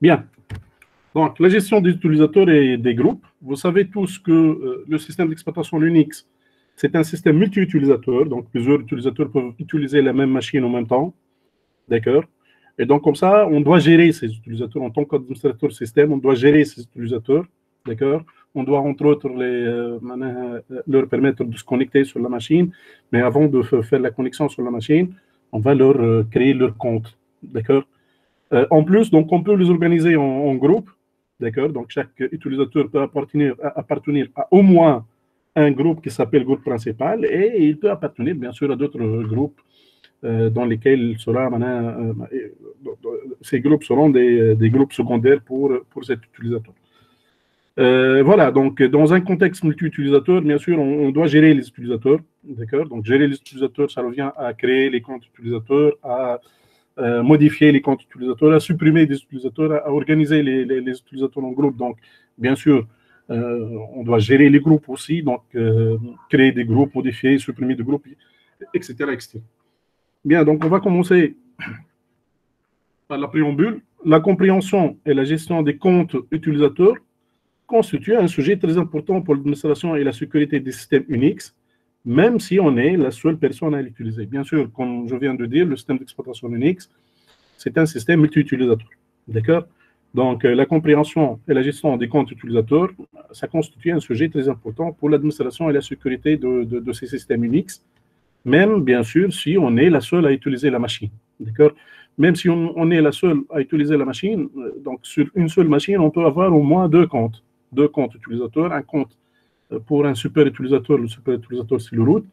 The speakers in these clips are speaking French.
Bien. Donc, la gestion des utilisateurs et des groupes. Vous savez tous que le système d'exploitation Linux, c'est un système multi-utilisateur. Donc, plusieurs utilisateurs peuvent utiliser la même machine en même temps. D'accord? Et donc, comme ça, on doit gérer ces utilisateurs en tant qu'administrateur système. On doit gérer ces utilisateurs. D'accord? On doit, entre autres, leur permettre de se connecter sur la machine. Mais avant de faire la connexion sur la machine, on va leur créer leur compte. D'accord? En plus, donc, on peut les organiser en groupe. D'accord? Donc, chaque utilisateur peut appartenir à au moins un groupe qui s'appelle groupe principal et il peut appartenir, bien sûr, à d'autres groupes dans lesquels ces groupes seront des groupes secondaires pour cet utilisateur. Voilà, donc dans un contexte multi-utilisateur, bien sûr, on doit gérer les utilisateurs. D'accord? Donc, gérer les utilisateurs, ça revient à créer les comptes utilisateurs, à modifier les comptes utilisateurs, à supprimer des utilisateurs, à organiser les utilisateurs en groupe. Donc, bien sûr, on doit gérer les groupes aussi, donc créer des groupes, modifier, supprimer des groupes, etc., etc. Bien, donc on va commencer par la préambule. La compréhension et la gestion des comptes utilisateurs constitue un sujet très important pour l'administration et la sécurité des systèmes Unix, même si on est la seule personne à l'utiliser. Bien sûr, comme je viens de dire, le système d'exploitation Unix, c'est un système multi-utilisateur. D'accord? Donc, la compréhension et la gestion des comptes utilisateurs, ça constitue un sujet très important pour l'administration et la sécurité de ces systèmes Unix, même, bien sûr, si on est la seule à utiliser la machine. D'accord? Même si on est la seule à utiliser la machine, donc sur une seule machine, on peut avoir au moins deux comptes. Deux comptes utilisateurs, un compte pour un super utilisateur, le super utilisateur c'est le root,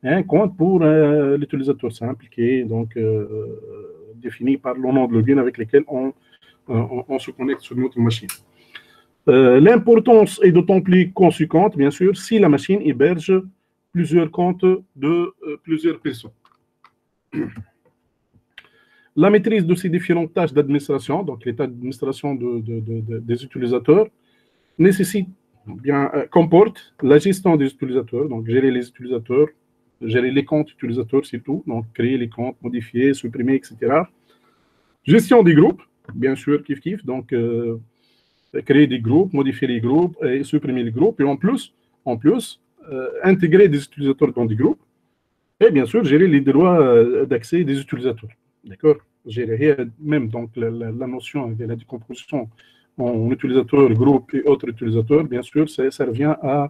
et un compte pour l'utilisateur simple qui est donc défini par le nom de login avec lequel on se connecte sur notre machine. L'importance est d'autant plus conséquente, bien sûr, si la machine héberge plusieurs comptes de plusieurs personnes. La maîtrise de ces différentes tâches d'administration, donc les tâches d'administration des utilisateurs, nécessite, bien, comporte la gestion des utilisateurs, donc gérer les utilisateurs, gérer les comptes utilisateurs, c'est tout, donc créer les comptes, modifier, supprimer, etc. Gestion des groupes, bien sûr, kiff, donc créer des groupes, modifier les groupes et supprimer les groupes, et en plus intégrer des utilisateurs dans des groupes, et bien sûr, gérer les droits d'accès des utilisateurs. D'accord? Gérer même donc la notion de la décomposition en utilisateur, groupe et autres utilisateurs, bien sûr, ça revient à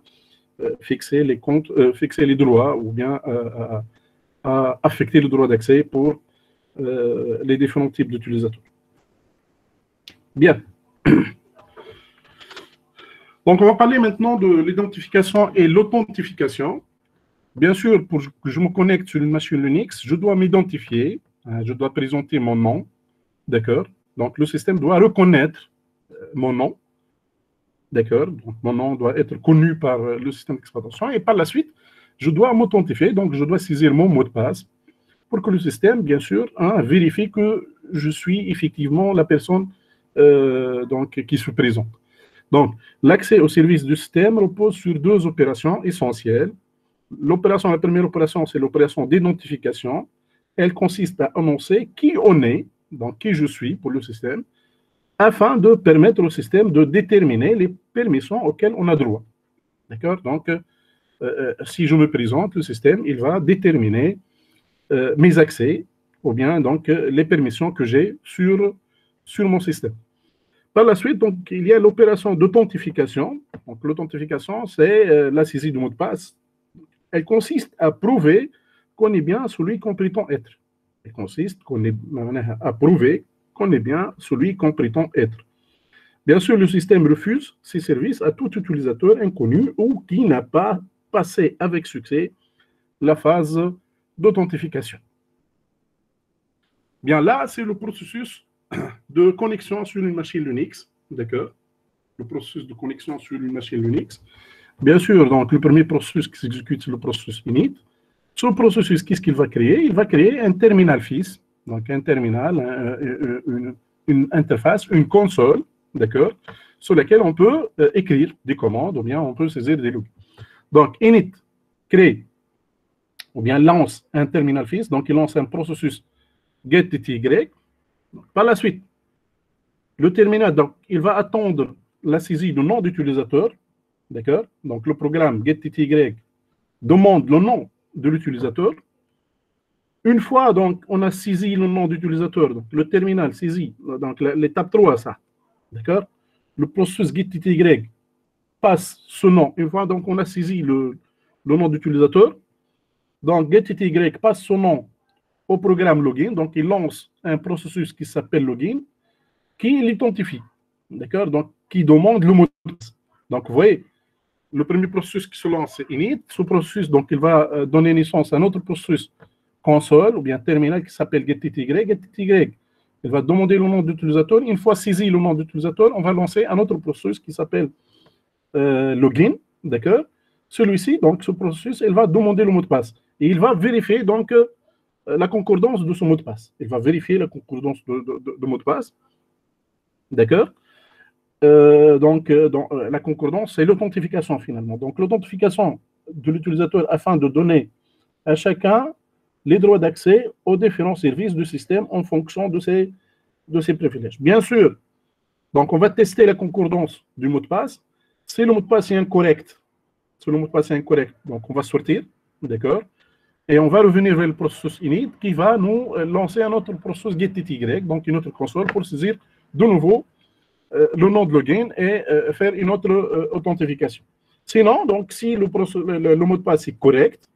fixer les comptes, fixer les droits ou bien à affecter le droit d'accès pour les différents types d'utilisateurs. Bien. Donc, on va parler maintenant de l'identification et l'authentification. Bien sûr, pour que je me connecte sur une machine Linux, je dois m'identifier, je dois présenter mon nom, d'accord? Donc, le système doit reconnaître mon nom, d'accord? Donc, mon nom doit être connu par le système d'exploitation et par la suite, je dois m'authentifier, donc je dois saisir mon mot de passe pour que le système, bien sûr, vérifie que je suis effectivement la personne donc, qui se présente. Donc, l'accès au service du système repose sur deux opérations essentielles. La première opération, c'est l'opération d'identification. Elle consiste à annoncer qui on est, donc qui je suis pour le système, afin de permettre au système de déterminer les permissions auxquelles on a droit. D'accord? Donc, si je me présente, le système, il va déterminer mes accès, ou bien donc les permissions que j'ai sur mon système. Par la suite, donc, il y a l'opération d'authentification. Donc, l'authentification, c'est la saisie du mot de passe. Elle consiste à prouver qu'on est bien celui qu'on prétend être. Elle consiste à prouver qu'on est bien celui qu'on prétend être. Bien sûr, le système refuse ces services à tout utilisateur inconnu ou qui n'a pas passé avec succès la phase d'authentification. Bien là, c'est le processus de connexion sur une machine Linux, d'accord? Le processus de connexion sur une machine Linux. Bien sûr, donc le premier processus qui s'exécute, c'est le processus init. Ce processus, qu'est-ce qu'il va créer? Il va créer un terminal fils, donc un terminal, une interface, une console, d'accord, sur laquelle on peut écrire des commandes ou bien on peut saisir des logs. Donc, init crée ou bien lance un terminal fils, donc il lance un processus getTty. Par la suite, Le terminal, donc, il va attendre la saisie du nom d'utilisateur. D'accord? Donc, le programme getTTY demande le nom de l'utilisateur. Une fois donc on a saisi le nom d'utilisateur, donc le terminal saisit, donc l'étape 3, ça. D'accord? Le processus getTTY passe ce nom. Une fois donc on a saisi le nom d'utilisateur, donc getTTY passe son nom au programme login, donc il lance un processus qui s'appelle login, qui l'identifie. D'accord? Donc qui demande le mot de passe. Donc vous voyez, le premier processus qui se lance, c'est init. Ce processus, donc, il va donner naissance à un autre processus console ou bien terminal qui s'appelle getTTY. getTTY, il va demander le nom d'utilisateur. Une fois saisi le nom d'utilisateur, on va lancer un autre processus qui s'appelle login. D'accord? Celui-ci, donc, ce processus, il va demander le mot de passe. Et il va vérifier, donc, la concordance de ce mot de passe. Il va vérifier la concordance de mot de passe. D'accord? La concordance, c'est l'authentification finalement. Donc, l'authentification de l'utilisateur afin de donner à chacun les droits d'accès aux différents services du système en fonction de ses privilèges. Bien sûr, donc on va tester la concordance du mot de passe. Si le mot de passe est incorrect, donc on va sortir, d'accord? Et on va revenir vers le processus init qui va nous lancer un autre processus getTTY, donc une autre console pour saisir de nouveau le nom de login et faire une autre authentification. Sinon, donc, si le mot de passe est correct,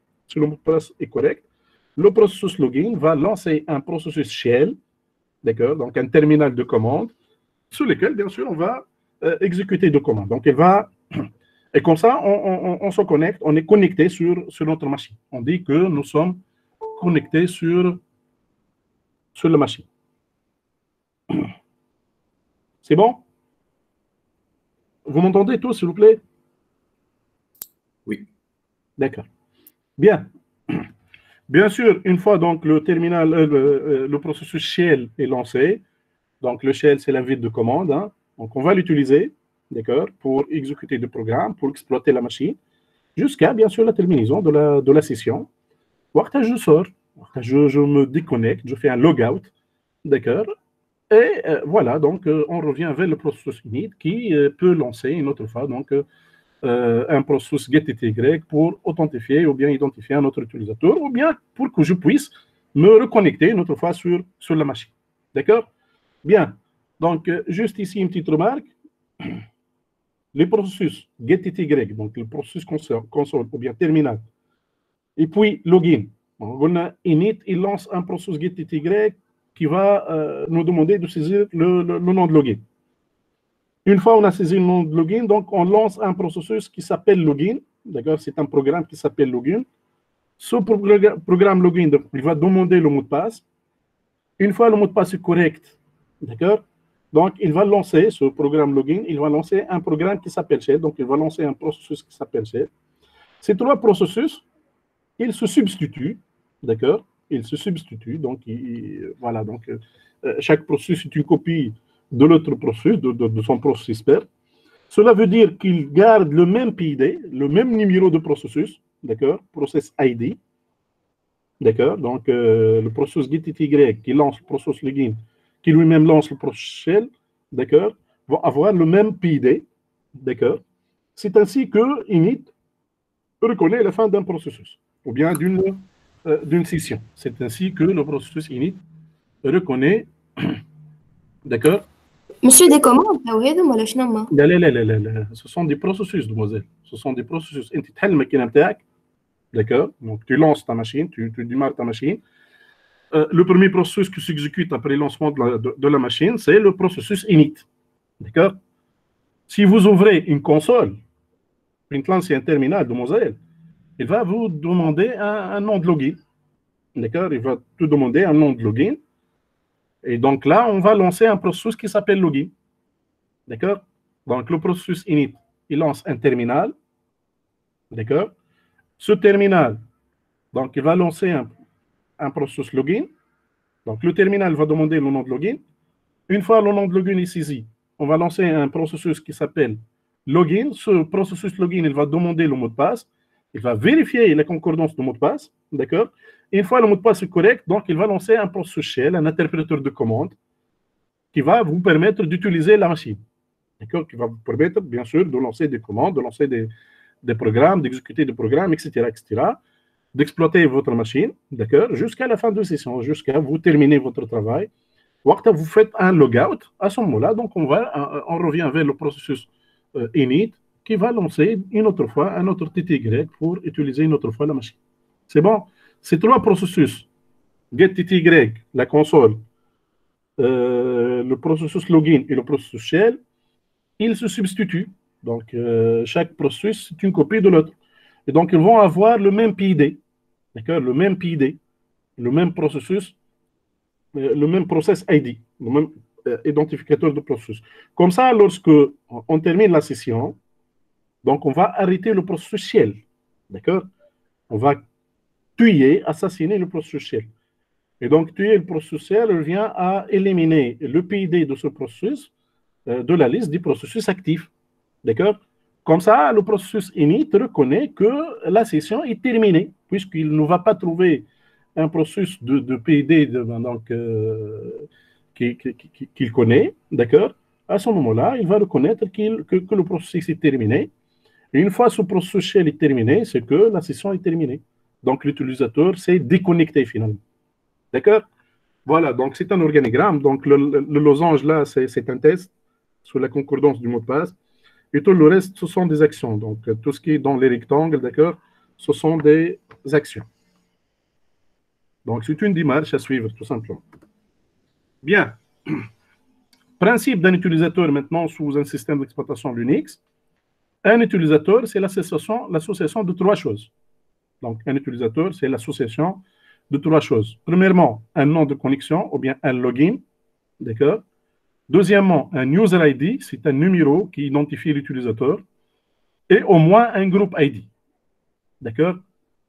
le processus login va lancer un processus shell, d'accord, donc un terminal de commande, sur lequel, bien sûr, on va exécuter des commandes. Donc, et comme ça, on se connecte, on est connecté sur notre machine. On dit que nous sommes connectés sur la machine. C'est bon? Vous m'entendez tous, s'il vous plaît? Oui. D'accord. Bien. Bien sûr, une fois donc le terminal, le processus shell est lancé, donc le shell, c'est l'invite de commande, hein. Donc on va l'utiliser, d'accord, pour exécuter des programmes, pour exploiter la machine, jusqu'à, bien sûr, la terminaison de la session. Je sors, je me déconnecte, je fais un logout, d'accord. Et voilà, donc on revient vers le processus init qui peut lancer une autre fois donc, un processus getTTY pour authentifier ou bien identifier un autre utilisateur ou bien pour que je puisse me reconnecter une autre fois sur la machine. D'accord? Bien. Donc, juste ici, une petite remarque. Les processus getTTY, donc le processus console ou bien terminal, et puis login. On a init, il lance un processus getTTY qui va nous demander de saisir le nom de login. Une fois on a saisi le nom de login, donc on lance un processus qui s'appelle login. D'accord, c'est un programme qui s'appelle login. Ce programme login, donc, il va demander le mot de passe. Une fois le mot de passe est correct, d'accord, donc il va lancer ce programme login, il va lancer un programme qui s'appelle shell, donc il va lancer un processus qui s'appelle shell. Ces trois processus, ils se substituent, d'accord, ils se substituent, donc voilà, donc chaque processus est une copie de l'autre processus, de son processus père. Cela veut dire qu'il garde le même PID, le même numéro de processus, d'accord, process ID, d'accord, donc le processus getTTY qui lance le processus login, qui lui-même lance le processus shell, d'accord, vont avoir le même PID, d'accord. C'est ainsi que init reconnaît la fin d'un processus, ou bien d'une session. C'est ainsi que le processus init reconnaît, d'accord. Monsieur, des commandes, ولا شنو هما؟ لا لا لا لا لا ce sont des processus, demoiselle. Ce sont des processus. انت تحل الماكينه نتاعك, d'accord, donc tu lances ta machine, tu démarres ta machine. Le premier processus qui s'exécute après le lancement de la machine, c'est le processus init, d'accord. Si vous ouvrez une console, c'est un terminal, demoiselle, il va vous demander un nom de login, d'accord, il va te demander un nom de login. Et donc là, on va lancer un processus qui s'appelle login. D'accord? Donc le processus init, il lance un terminal. D'accord? Ce terminal, donc il va lancer un processus login. Donc le terminal va demander le nom de login. Une fois le nom de login est saisi, on va lancer un processus qui s'appelle login. Ce processus login, il va demander le mot de passe. Il va vérifier la concordance du mot de passe. D'accord? Une fois le mot de passe est correct, donc il va lancer un processus shell, un interpréteur de commande, qui va vous permettre d'utiliser la machine. D'accord? Qui va vous permettre, bien sûr, de lancer des commandes, de lancer des programmes, d'exécuter des programmes, etc., etc., d'exploiter votre machine, d'accord, jusqu'à la fin de session, jusqu'à vous terminer votre travail. Quand vous faites un logout, à ce moment-là, donc on revient vers le processus init qui va lancer une autre fois un autre TTY pour utiliser une autre fois la machine. C'est bon? Ces trois processus, getTTY, la console, le processus login et le processus shell, ils se substituent. Donc, chaque processus, c'est une copie de l'autre. Et donc, ils vont avoir le même PID, d'accord, le même PID, le même processus, le même process ID, le même identificateur de processus. Comme ça, lorsque on termine la session, donc on va arrêter le processus shell, d'accord? On va tuer, assassiner le processus shell. Et donc, tuer le processus shell revient à éliminer le PID de ce processus de la liste des processus actifs, d'accord? Comme ça, le processus init reconnaît que la session est terminée, puisqu'il ne va pas trouver un processus de PID qu'il connaît, d'accord? À ce moment-là, il va reconnaître que le processus est terminé. Et une fois ce processus shell est terminé, c'est que la session est terminée. Donc, l'utilisateur s'est déconnecté finalement. D'accord? Voilà, donc c'est un organigramme. Donc, le losange là, c'est un test sur la concordance du mot de passe. Et tout le reste, ce sont des actions. Donc, tout ce qui est dans les rectangles, d'accord, ce sont des actions. Donc, c'est une démarche à suivre, tout simplement. Bien. Principe d'un utilisateur maintenant sous un système d'exploitation Linux. Un utilisateur, c'est l'association de trois choses. Donc, un utilisateur, c'est l'association de trois choses. Premièrement, un nom de connexion ou bien un login. D'accord? Deuxièmement, un user ID, c'est un numéro qui identifie l'utilisateur. Et au moins un groupe ID. D'accord?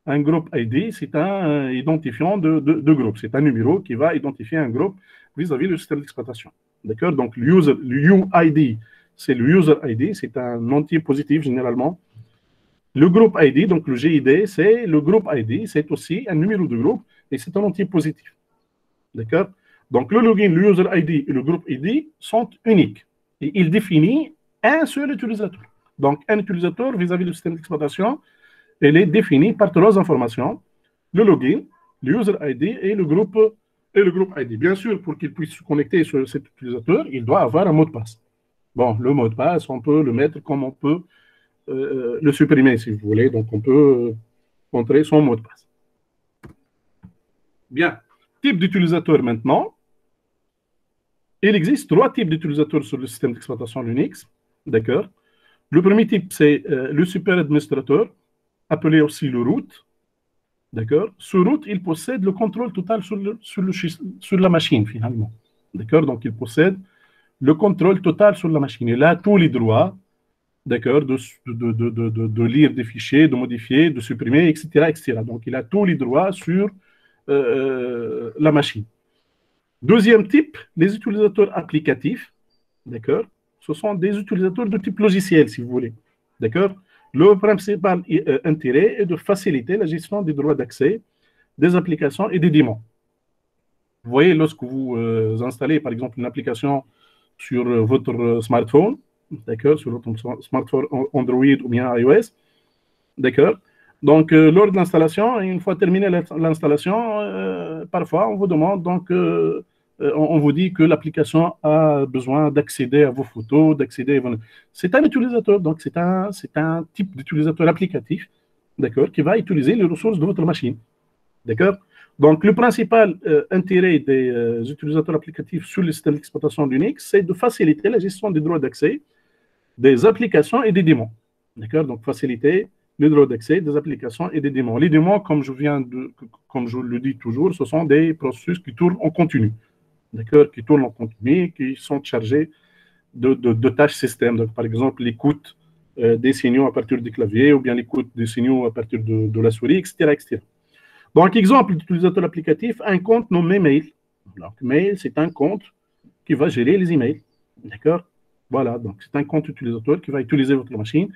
Un groupe ID, c'est un identifiant de groupe. C'est un numéro qui va identifier un groupe vis-à-vis du système d'exploitation. D'accord? Donc, le UID, c'est le user ID, c'est un entier positif généralement. Le groupe ID, donc le GID, c'est le groupe ID, c'est aussi un numéro de groupe et c'est un entier positif. D'accord? Donc, le login, le user ID et le groupe ID sont uniques. Et ils définissent un seul utilisateur. Donc, un utilisateur vis-à-vis du système d'exploitation, elle est définie par trois informations, le login, le user ID et le groupe ID. Bien sûr, pour qu'il puisse se connecter sur cet utilisateur, il doit avoir un mot de passe. Bon, le mot de passe, on peut le mettre comme on peut le supprimer, si vous voulez. Donc, on peut montrer son mot de passe. Bien. Type d'utilisateur maintenant. Il existe trois types d'utilisateurs sur le système d'exploitation Linux. D'accord? Le premier type, c'est le super administrateur, appelé aussi le root. D'accord? Ce root, il possède le contrôle total sur la machine, finalement. D'accord? Donc, il possède le contrôle total sur la machine. Il a tous les droits, d'accord, de lire des fichiers, de modifier, de supprimer, etc., etc. Donc, il a tous les droits sur la machine. Deuxième type, les utilisateurs applicatifs. D'accord? Ce sont des utilisateurs de type logiciel, si vous voulez. D'accord? Le principal intérêt est de faciliter la gestion des droits d'accès, des applications et des démons. Vous voyez, lorsque vous installez, par exemple, une application sur votre smartphone, d'accord, sur votre smartphone Android ou bien iOS, d'accord. Donc, lors de l'installation, une fois terminée l'installation, parfois, on vous demande, donc, on vous dit que l'application a besoin d'accéder à vos photos, d'accéder à vos... C'est un utilisateur, donc c'est un type d'utilisateur applicatif, d'accord, qui va utiliser les ressources de votre machine, d'accord. Donc, le principal intérêt des utilisateurs applicatifs sur le système d'exploitation Linux, c'est de faciliter la gestion des droits d'accès, des applications et des démons, d'accord. Donc, faciliter les droits d'accès, des applications et des démons. Les démons, comme je le dis toujours, ce sont des processus qui tournent en continu. D'accord, qui tournent en continu, qui sont chargés de tâches système. Donc, par exemple, l'écoute des signaux à partir du clavier ou bien l'écoute des signaux à partir de la souris, etc., etc. Donc, exemple d'utilisateur applicatif, un compte nommé Mail. Donc, Mail, c'est un compte qui va gérer les emails. D'accord? Voilà, donc c'est un compte utilisateur qui va utiliser votre machine.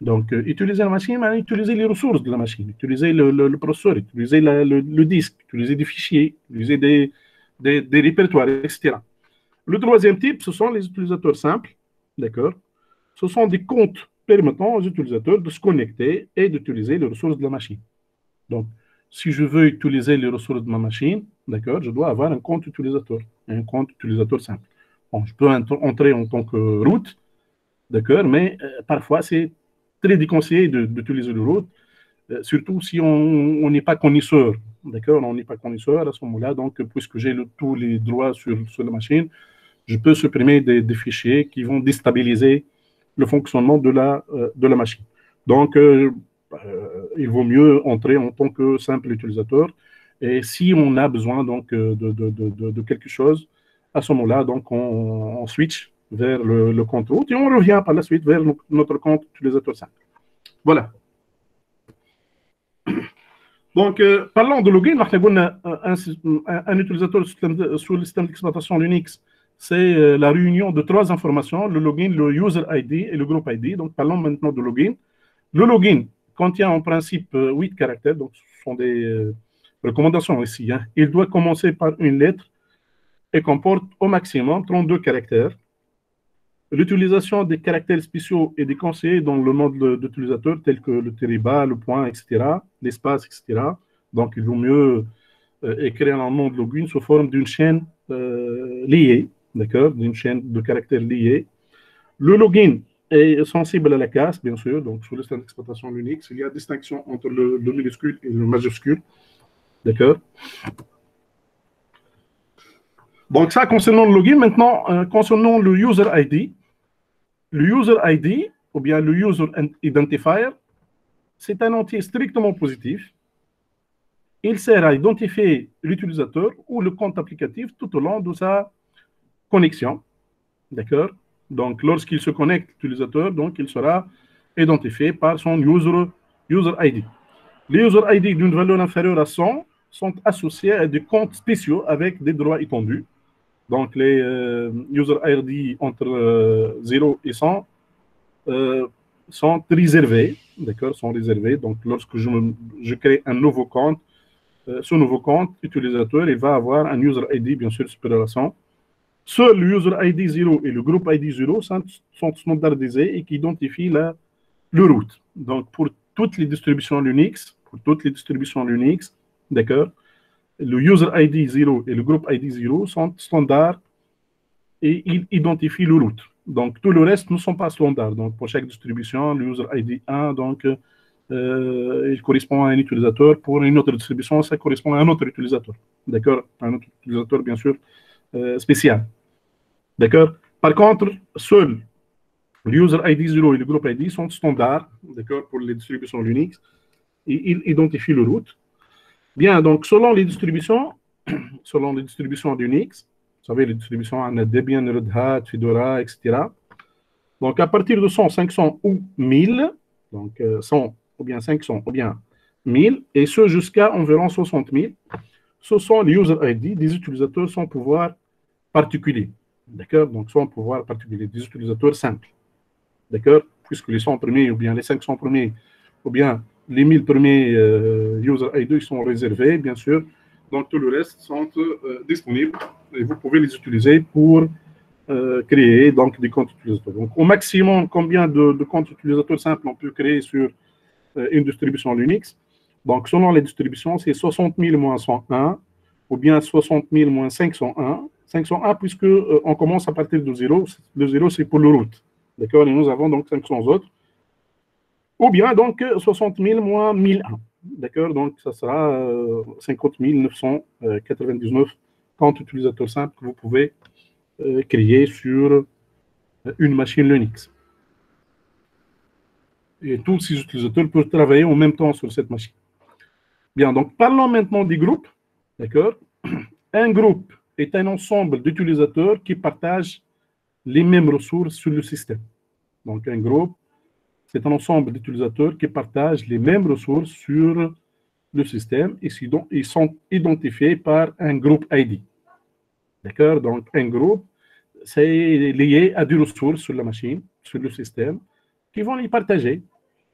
Donc, utiliser la machine, mais utiliser les ressources de la machine, utiliser le processeur, utiliser le disque, utiliser des fichiers, utiliser des répertoires, etc. Le troisième type, ce sont les utilisateurs simples, d'accord? Ce sont des comptes permettant aux utilisateurs de se connecter et d'utiliser les ressources de la machine. Donc, si je veux utiliser les ressources de ma machine, d'accord, je dois avoir un compte utilisateur simple. Bon, je peux entrer en tant que root, d'accord, mais parfois c'est très déconseillé d'utiliser le root, surtout si on n'est pas connaisseur, d'accord, on n'est pas connaisseur à ce moment-là, donc puisque j'ai tous les droits sur la machine, je peux supprimer des fichiers qui vont déstabiliser le fonctionnement de la machine. Donc, il vaut mieux entrer en tant que simple utilisateur. Et si on a besoin donc, de quelque chose, à ce moment-là, donc on switch vers le compte route et on revient par la suite vers notre compte utilisateur simple. Voilà. Donc, parlons de login. Un utilisateur sous le système d'exploitation Linux, c'est la réunion de trois informations, le login, le user ID et le group ID. Donc, parlons maintenant de login. Le login contient en principe 8 caractères, donc ce sont des recommandations ici. Hein. Il doit commencer par une lettre et comporte au maximum 32 caractères. L'utilisation des caractères spéciaux est déconseillée dans le nom de l'utilisateur, tels que le tiriba, le point, etc., l'espace, etc. Donc, il vaut mieux écrire un nom de login sous forme d'une chaîne liée, d'accord, d'une chaîne de caractères liés. Le login est sensible à la casse, bien sûr. Donc, sous le système d'exploitation Linux, il y a distinction entre le minuscule et le majuscule, d'accord. Donc, ça concernant le login. Maintenant, concernant le user ID. Le user ID, ou bien le user identifier, c'est un entier strictement positif. Il sert à identifier l'utilisateur ou le compte applicatif tout au long de sa connexion. D'accord? Donc, lorsqu'il se connecte, l'utilisateur, donc, il sera identifié par son user ID. Les user ID d'une valeur inférieure à 100 sont associés à des comptes spéciaux avec des droits étendus. Donc, les user ID entre 0 et 100 sont réservés, d'accord, sont réservés. Donc, lorsque je crée un nouveau compte, ce nouveau compte utilisateur, il va avoir un user ID, bien sûr, supérieur à 100. Seul le user ID 0 et le groupe ID 0 sont standardisés et qui identifient le root. Donc, pour toutes les distributions Linux, d'accord, le user ID 0 et le groupe ID 0 sont standards et ils identifient le root. Donc, tout le reste ne sont pas standards. Donc, pour chaque distribution, le user ID 1, donc, il correspond à un utilisateur. Pour une autre distribution, ça correspond à un autre utilisateur. D'accord? Un autre utilisateur, bien sûr, spécial. D'accord? Par contre, seul le user ID 0 et le groupe ID sont standards, d'accord, pour les distributions Linux, et ils identifient le root. Bien, donc, selon les distributions Linux, vous savez, les distributions en Debian, Red Hat, Fedora, etc. Donc, à partir de 100, 500 ou 1000, donc 100 ou bien 500 ou bien 1000, et ce jusqu'à environ 60 000, ce sont les user ID des utilisateurs sans pouvoir particulier. D'accord? Donc, sans pouvoir particulier, des utilisateurs simples. D'accord? Puisque les 100 premiers, ou bien les 500 premiers, ou bien les 1000 premiers user ID sont réservés, bien sûr. Donc, tout le reste sont disponibles et vous pouvez les utiliser pour créer donc, des comptes utilisateurs. Donc, au maximum, combien de comptes utilisateurs simples on peut créer sur une distribution Linux? Donc, selon les distributions, c'est 60 000 moins 101 ou bien 60 000 moins 501. 501 puisque on commence à partir de 0. Le 0, c'est pour le root. D'accord? Et nous avons donc 500 autres. Ou bien donc 60 000 moins 1001. D'accord? Donc, ça sera 50 999 comptes utilisateurs simples que vous pouvez créer sur une machine Linux. Et tous ces utilisateurs peuvent travailler en même temps sur cette machine. Bien, donc parlons maintenant des groupes. D'accord? Un groupe est un ensemble d'utilisateurs qui partagent les mêmes ressources sur le système. Donc, un groupe, c'est un ensemble d'utilisateurs qui partagent les mêmes ressources sur le système et ils sont identifiés par un groupe ID. D'accord? Donc, un groupe, c'est lié à des ressources sur la machine, sur le système, qui vont les partager.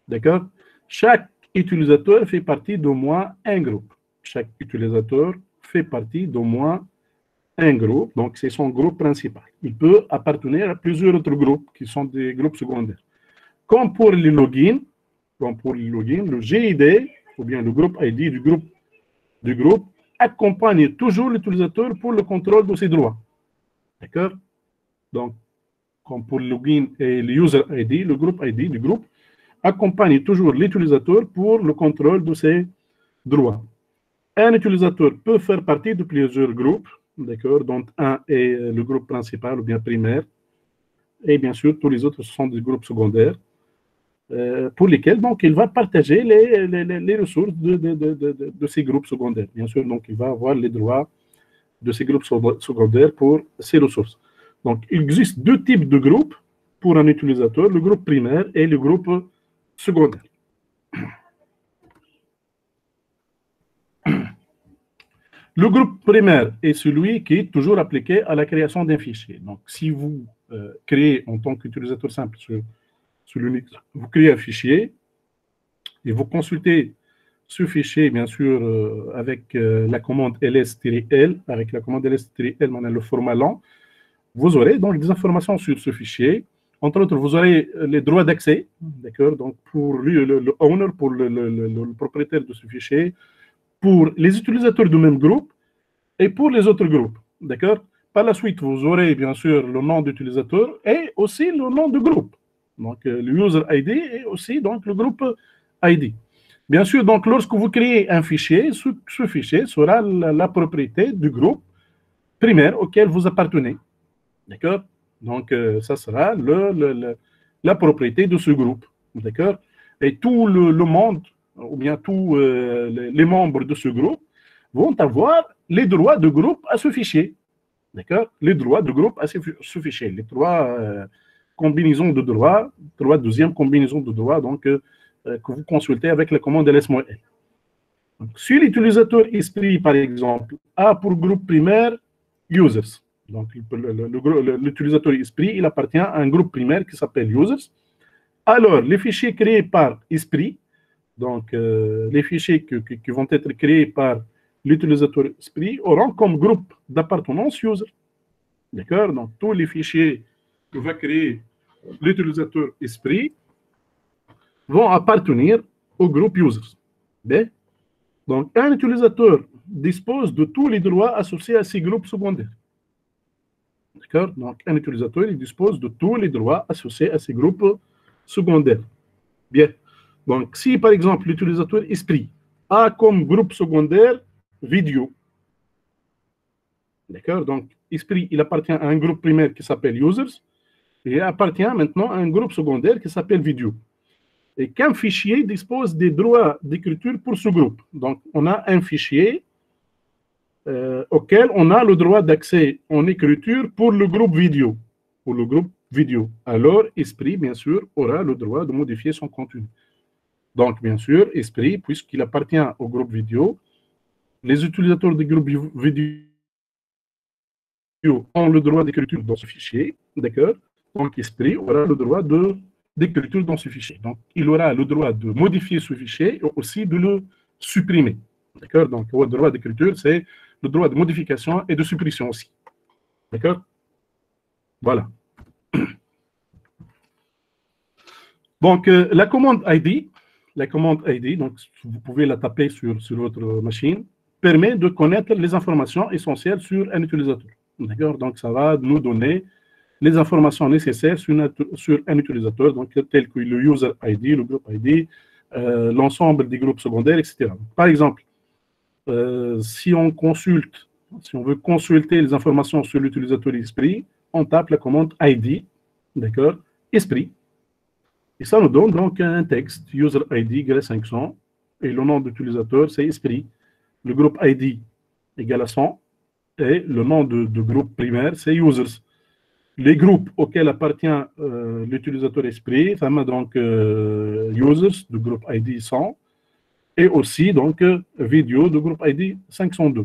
D'accord? Chaque utilisateur fait partie d'au moins un groupe. Chaque utilisateur fait partie d'au moins un groupe, donc c'est son groupe principal. Il peut appartenir à plusieurs autres groupes qui sont des groupes secondaires. Comme pour les logins, le GID, ou bien le groupe ID du groupe, accompagne toujours l'utilisateur pour le contrôle de ses droits. D'accord? Donc, comme pour le login et le user ID, le groupe ID du groupe accompagne toujours l'utilisateur pour le contrôle de ses droits. Un utilisateur peut faire partie de plusieurs groupes, d'accord, dont un est le groupe principal ou bien primaire, et bien sûr, tous les autres sont des groupes secondaires, pour lesquels donc il va partager les ressources de ces groupes secondaires. Bien sûr, donc il va avoir les droits de ces groupes secondaires pour ces ressources. Donc, il existe deux types de groupes pour un utilisateur, le groupe primaire et le groupe secondaire. Le groupe primaire est celui qui est toujours appliqué à la création d'un fichier. Donc, si vous créez en tant qu'utilisateur simple sur l'Unix, vous créez un fichier et vous consultez ce fichier, bien sûr, avec la commande ls-l, avec la commande ls-l, on a le format lent, vous aurez donc des informations sur ce fichier. Entre autres, vous aurez les droits d'accès, d'accord, donc pour le owner, pour le propriétaire de ce fichier, pour les utilisateurs du même groupe et pour les autres groupes, d'accord. Par la suite, vous aurez bien sûr le nom d'utilisateur et aussi le nom de groupe. Donc, le user ID et aussi donc le groupe ID. Bien sûr, donc lorsque vous créez un fichier, ce fichier sera la propriété du groupe primaire auquel vous appartenez. D'accord? Donc, ça sera la propriété de ce groupe. D'accord? Et tout le monde, ou bien tous les membres de ce groupe, vont avoir les droits de groupe à ce fichier. D'accord? Les droits de groupe à ce fichier. Les trois combinaisons de droits, deuxième combinaison de droits, donc, que vous consultez avec la commande ls-l. Si l'utilisateur Esprit, par exemple, a pour groupe primaire users, donc l'utilisateur Esprit, il appartient à un groupe primaire qui s'appelle users. Alors, les fichiers créés par Esprit, donc les fichiers qui vont être créés par l'utilisateur Esprit auront comme groupe d'appartenance user. D'accord? Donc, tous les fichiers que va créer l'utilisateur Esprit vont appartenir au groupe users. Bien? Donc, un utilisateur dispose de tous les droits associés à ces groupes secondaires. D'accord? Donc, un utilisateur il dispose de tous les droits associés à ces groupes secondaires. Bien. Donc, si par exemple l'utilisateur Esprit a comme groupe secondaire vidéo, d'accord? Donc, Esprit, il appartient à un groupe primaire qui s'appelle users et il appartient maintenant à un groupe secondaire qui s'appelle vidéo. Et qu'un fichier dispose des droits d'écriture pour ce groupe. Donc, on a un fichier auquel on a le droit d'accès en écriture pour le groupe vidéo. Pour le groupe vidéo. Alors, Esprit, bien sûr, aura le droit de modifier son contenu. Donc, bien sûr, Esprit, puisqu'il appartient au groupe vidéo, les utilisateurs du groupe vidéo ont le droit d'écriture dans ce fichier, d'accord? Donc, Esprit aura le droit d'écriture dans ce fichier. Donc, il aura le droit de modifier ce fichier et aussi de le supprimer. D'accord? Donc, le droit d'écriture, c'est le droit de modification et de suppression aussi. D'accord? Voilà. Donc, la commande ID, donc, vous pouvez la taper sur votre machine, permet de connaître les informations essentielles sur un utilisateur. D'accord? Donc, ça va nous donner les informations nécessaires sur un utilisateur, donc, tel que le user ID, le groupe ID, l'ensemble des groupes secondaires, etc. Par exemple, si on veut consulter les informations sur l'utilisateur Esprit, on tape la commande ID, d'accord, Esprit, et ça nous donne donc un texte, user ID égale 500, et le nom d'utilisateur, c'est Esprit. Le groupe ID égale à 100, et le nom de groupe primaire, c'est users. Les groupes auxquels appartient l'utilisateur Esprit, ça m'a donc users, du groupe ID 100, et aussi donc vidéo de groupe ID 502.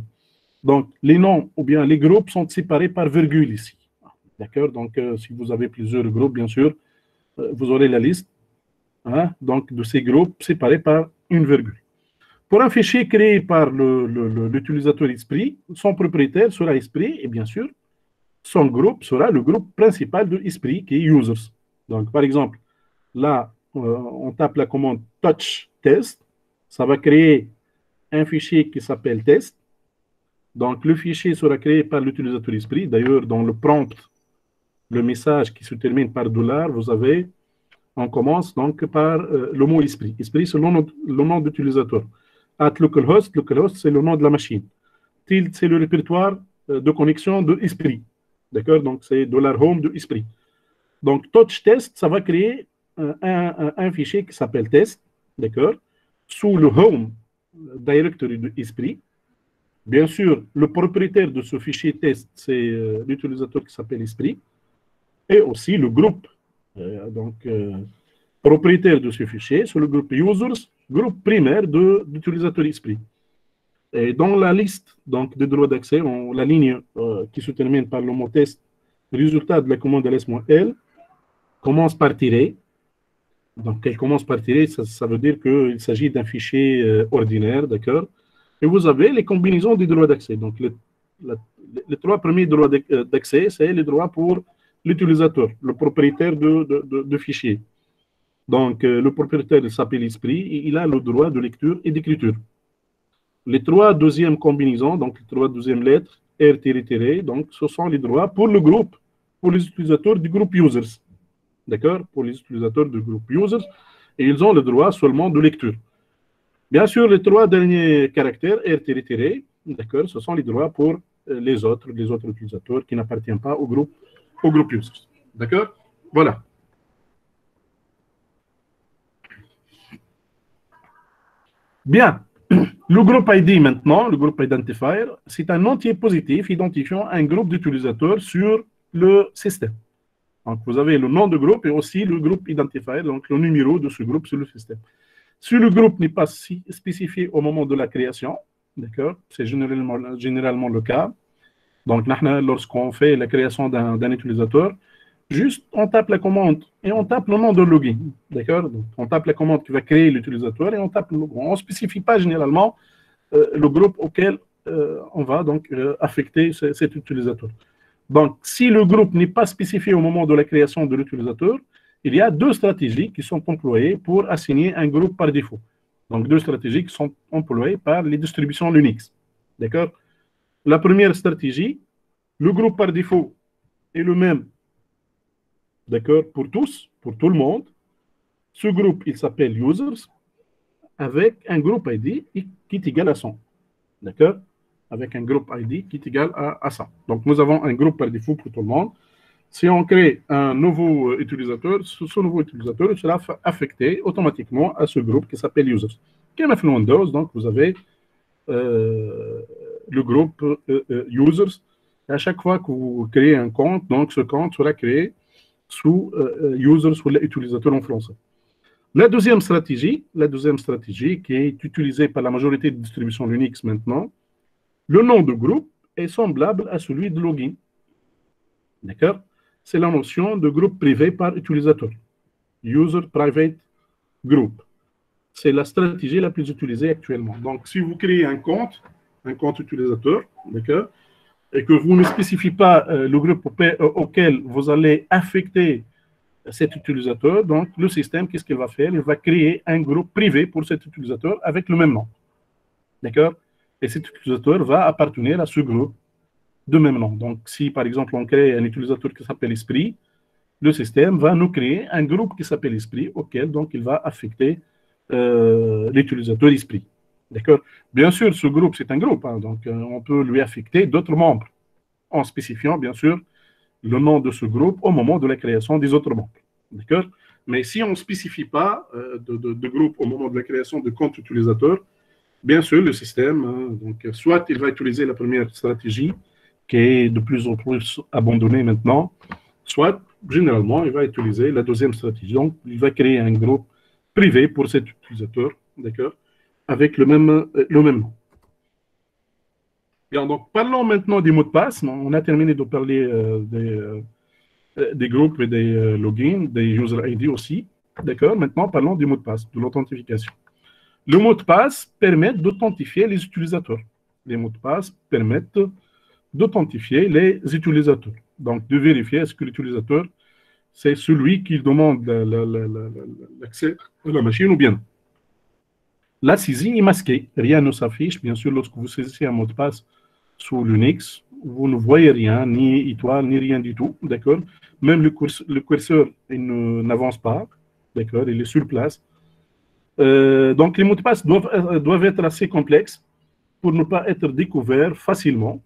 Donc, les noms ou bien les groupes sont séparés par virgule ici. D'accord? Donc, si vous avez plusieurs groupes, bien sûr, vous aurez la liste donc, de ces groupes séparés par une virgule. Pour un fichier créé par l'utilisateur Esprit, son propriétaire sera Esprit et bien sûr, son groupe sera le groupe principal de Esprit qui est users. Donc, par exemple, là, on tape la commande touch test, ça va créer un fichier qui s'appelle test. Donc, le fichier sera créé par l'utilisateur Esprit. D'ailleurs, dans le prompt, le message qui se termine par $, vous avez, on commence donc par le mot Esprit. Esprit, c'est le nom d'utilisateur. At localhost, localhost, c'est le nom de la machine. Tilde, c'est le répertoire de connexion de Esprit. D'accord? Donc, c'est $home de Esprit. Donc, touch test, ça va créer un fichier qui s'appelle test. D'accord? Sous le home directory de Esprit. Bien sûr, le propriétaire de ce fichier test, c'est l'utilisateur qui s'appelle Esprit. Et aussi le groupe. Propriétaire de ce fichier, c'est le groupe users, groupe primaire d'utilisateur Esprit. Et dans la liste donc, des droits d'accès, la ligne qui se termine par le mot test, le résultat de la commande ls-l commence par tirer. Donc, elle commence par tirer, ça veut dire qu'il s'agit d'un fichier ordinaire, d'accord? Et vous avez les combinaisons des droits d'accès. Donc, les trois premiers droits d'accès, c'est les droits pour l'utilisateur, le propriétaire de fichier. Donc, le propriétaire s'appelle Esprit et il a le droit de lecture et d'écriture. Les trois deuxièmes combinaisons, donc les trois deuxièmes lettres, R-, donc ce sont les droits pour le groupe, pour les utilisateurs du groupe users. D'accord? Pour les utilisateurs du groupe users, et ils ont le droit seulement de lecture. Bien sûr, les trois derniers caractères, R-, d'accord, ce sont les droits pour les autres utilisateurs qui n'appartiennent pas au groupe users. D'accord? Voilà. Bien. Le groupe ID maintenant, le groupe identifier, c'est un entier positif identifiant un groupe d'utilisateurs sur le système. Donc, vous avez le nom de groupe et aussi le groupe identifier, donc le numéro de ce groupe sur le système. Si le groupe n'est pas spécifié au moment de la création, d'accord, c'est généralement le cas. Donc, lorsqu'on fait la création d'un utilisateur, juste on tape la commande et on tape le nom de login. D'accord? On tape la commande qui va créer l'utilisateur et on tape le login. On ne spécifie pas généralement le groupe auquel on va donc affecter cet utilisateur. Donc, si le groupe n'est pas spécifié au moment de la création de l'utilisateur, il y a deux stratégies qui sont employées pour assigner un groupe par défaut. Donc, deux stratégies qui sont employées par les distributions Linux. D'accord? La première stratégie, le groupe par défaut est le même, d'accord, pour tous, pour tout le monde. Ce groupe, il s'appelle users, avec un groupe ID qui est égal à 100. D'accord? Avec un groupe ID qui est égal à 100. Donc, nous avons un groupe par défaut pour tout le monde. Si on crée un nouveau utilisateur, ce nouveau utilisateur sera affecté automatiquement à ce groupe qui s'appelle users. Comme sur Windows, donc vous avez le groupe users. Et à chaque fois que vous créez un compte, donc ce compte sera créé sous users ou l'utilisateur en français. La deuxième stratégie qui est utilisée par la majorité des distributions Linux maintenant, le nom de groupe est semblable à celui de login. D'accord? C'est la notion de groupe privé par utilisateur. User Private Group. C'est la stratégie la plus utilisée actuellement. Donc, si vous créez un compte utilisateur, d'accord, et que vous ne spécifiez pas le groupe auquel vous allez affecter cet utilisateur, donc le système, qu'est-ce qu'il va faire? Il va créer un groupe privé pour cet utilisateur avec le même nom. D'accord? Et cet utilisateur va appartenir à ce groupe de même nom. Donc, si par exemple on crée un utilisateur qui s'appelle Esprit, le système va nous créer un groupe qui s'appelle Esprit auquel donc il va affecter l'utilisateur Esprit. D'accord? Bien sûr, ce groupe, c'est un groupe, hein, donc on peut lui affecter d'autres membres en spécifiant bien sûr le nom de ce groupe au moment de la création des autres membres. D'accord? Mais si on ne spécifie pas de groupe au moment de la création de compte utilisateur, bien sûr, le système, hein, donc, soit il va utiliser la première stratégie, qui est de plus en plus abandonnée maintenant, soit, généralement, il va utiliser la deuxième stratégie. Donc, il va créer un groupe privé pour cet utilisateur, d'accord, avec le même nom. Bien, donc, parlons maintenant des mots de passe. On a terminé de parler des groupes et des logins, des user ID aussi. D'accord? Maintenant, parlons des mots de passe, de l'authentification. Le mot de passe permet d'authentifier les utilisateurs. Les mots de passe permettent d'authentifier les utilisateurs. Donc, de vérifier est-ce que l'utilisateur, c'est celui qui demande l'accès à la machine ou bien non. La saisie est masquée. Rien ne s'affiche. Bien sûr, lorsque vous saisissez un mot de passe sous Linux, vous ne voyez rien, ni étoile, ni rien du tout. D'accord? Même le curseur n'avance pas. D'accord? Il est sur place. Donc, les mots de passe doivent être assez complexes pour ne pas être découverts facilement,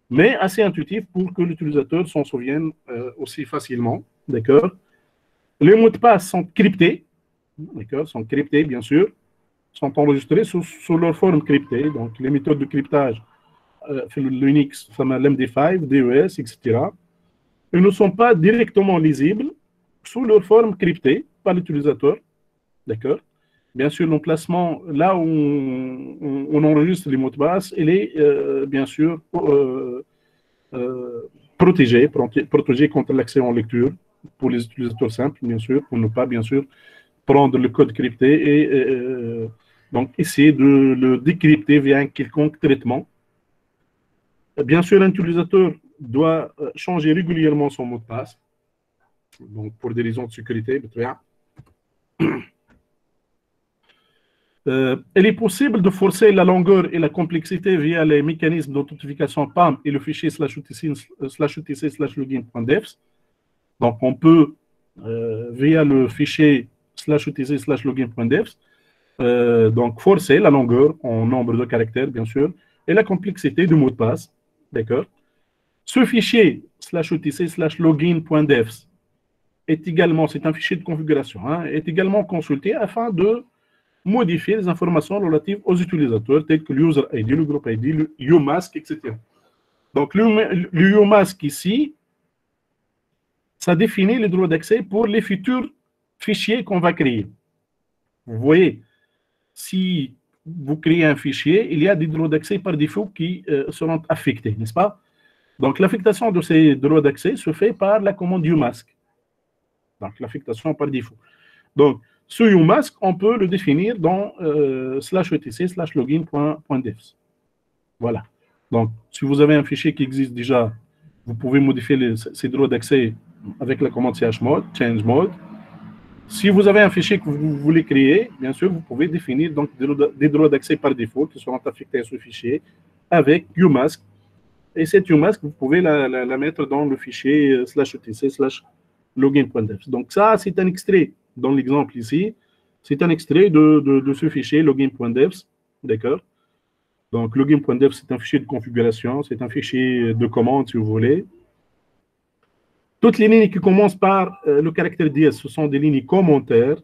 mais assez intuitifs pour que l'utilisateur s'en souvienne aussi facilement. D'accord? Les mots de passe sont cryptés. D'accord? Sont cryptés, bien sûr. Sont enregistrés sous leur forme cryptée. Donc, les méthodes de cryptage, Linux, l'MD5, DES, etc. Ils ne sont pas directement lisibles sous leur forme cryptée par l'utilisateur. D'accord? Bien sûr, l'emplacement, là où on enregistre les mots de passe, il est bien sûr protégé contre l'accès en lecture pour les utilisateurs simples, bien sûr, pour ne pas, bien sûr, prendre le code crypté et donc essayer de le décrypter via un quelconque traitement. Bien sûr, l'utilisateur doit changer régulièrement son mot de passe, donc pour des raisons de sécurité. Il est possible de forcer la longueur et la complexité via les mécanismes d'authentification PAM et le fichier /etc/login.devs. Donc, on peut, via le fichier /etc/login.devs, donc forcer la longueur en nombre de caractères, bien sûr, et la complexité du mot de passe. D'accord? Ce fichier /etc/login.devs est également, c'est un fichier de configuration, hein, est également consulté afin de modifier les informations relatives aux utilisateurs, tels que l'user ID, le groupe ID, le UMask, etc. Donc, le UMask ici, ça définit les droits d'accès pour les futurs fichiers qu'on va créer. Vous voyez, si vous créez un fichier, il y a des droits d'accès par défaut qui seront affectés, n'est-ce pas? Donc, l'affectation de ces droits d'accès se fait par la commande UMask. Donc, l'affectation par défaut. Donc, ce UMask, on peut le définir dans /etc/login.devs. Voilà. Donc, si vous avez un fichier qui existe déjà, vous pouvez modifier ces droits d'accès avec la commande chmod, change mode. Si vous avez un fichier que vous voulez créer, bien sûr, vous pouvez définir donc des droits d'accès par défaut qui seront affectés à ce fichier avec UMask. Et cette UMask, vous pouvez la mettre dans le fichier /etc/login.devs. Donc, ça, c'est un extrait. Dans l'exemple ici, c'est un extrait de ce fichier login.devs. D'accord? Donc, login.devs, c'est un fichier de configuration, c'est un fichier de commande, si vous voulez. Toutes les lignes qui commencent par le caractère DS, ce sont des lignes commentaires.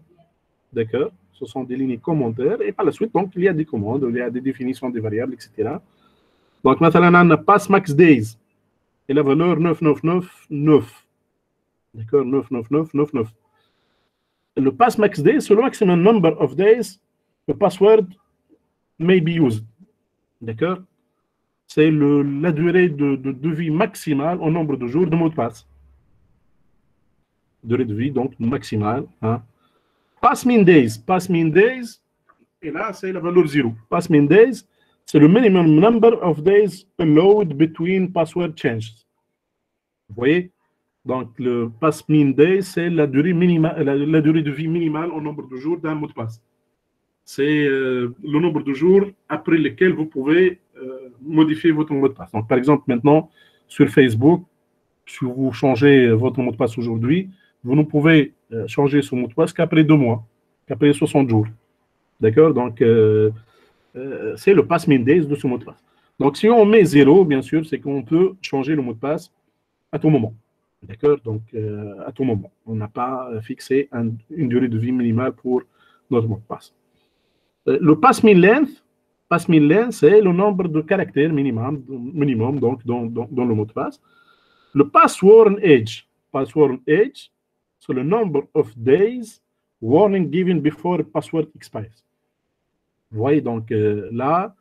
D'accord? Ce sont des lignes commentaires. Et par la suite, donc, il y a des commandes, il y a des définitions des variables, etc. Donc, maintenant, on a pass max days. Et la valeur 9999. D'accord? 99999. Le pass max days, c'est le maximum number of days the password may be used. D'accord? C'est la durée de vie maximale au nombre de jours de mot de passe. Durée de vie, donc maximale. Hein? Pass min days. Pass min days, et là, c'est la valeur 0. Pass min days, c'est le minimum number of days allowed between password changes. Vous voyez? Donc, le pass min days, c'est la durée de vie minimale au nombre de jours d'un mot de passe. C'est le nombre de jours après lesquels vous pouvez modifier votre mot de passe. Donc, par exemple, maintenant, sur Facebook, si vous changez votre mot de passe aujourd'hui, vous ne pouvez changer ce mot de passe qu'après 2 mois, qu'après 60 jours. D'accord? Donc, c'est le pass min days de ce mot de passe. Donc, si on met 0, bien sûr, c'est qu'on peut changer le mot de passe à tout moment. D'accord? Donc, à tout moment. On n'a pas fixé une durée de vie minimale pour notre mot de passe. Le pass min length, c'est le nombre de caractères minimum donc, dans le mot de passe. Le password age, c'est le number of days warning given before password expires. Vous voyez, donc là,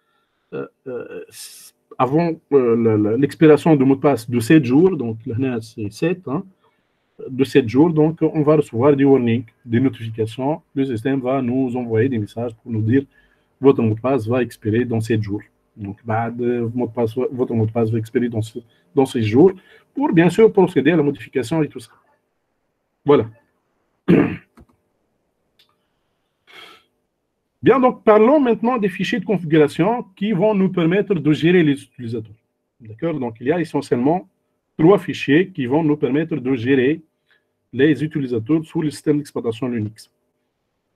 avant l'expiration du mot de passe de 7 jours, donc là, c'est 7, hein, de 7 jours, donc on va recevoir des warnings, des notifications. Le système va nous envoyer des messages pour nous dire votre mot de passe va expirer dans 7 jours. Donc, votre mot de passe va expirer dans 6 jours pour, bien sûr, procéder à la modification et tout ça. Voilà. Bien, donc parlons maintenant des fichiers de configuration qui vont nous permettre de gérer les utilisateurs. D'accord? Donc, il y a essentiellement 3 fichiers qui vont nous permettre de gérer les utilisateurs sous le système d'exploitation Linux.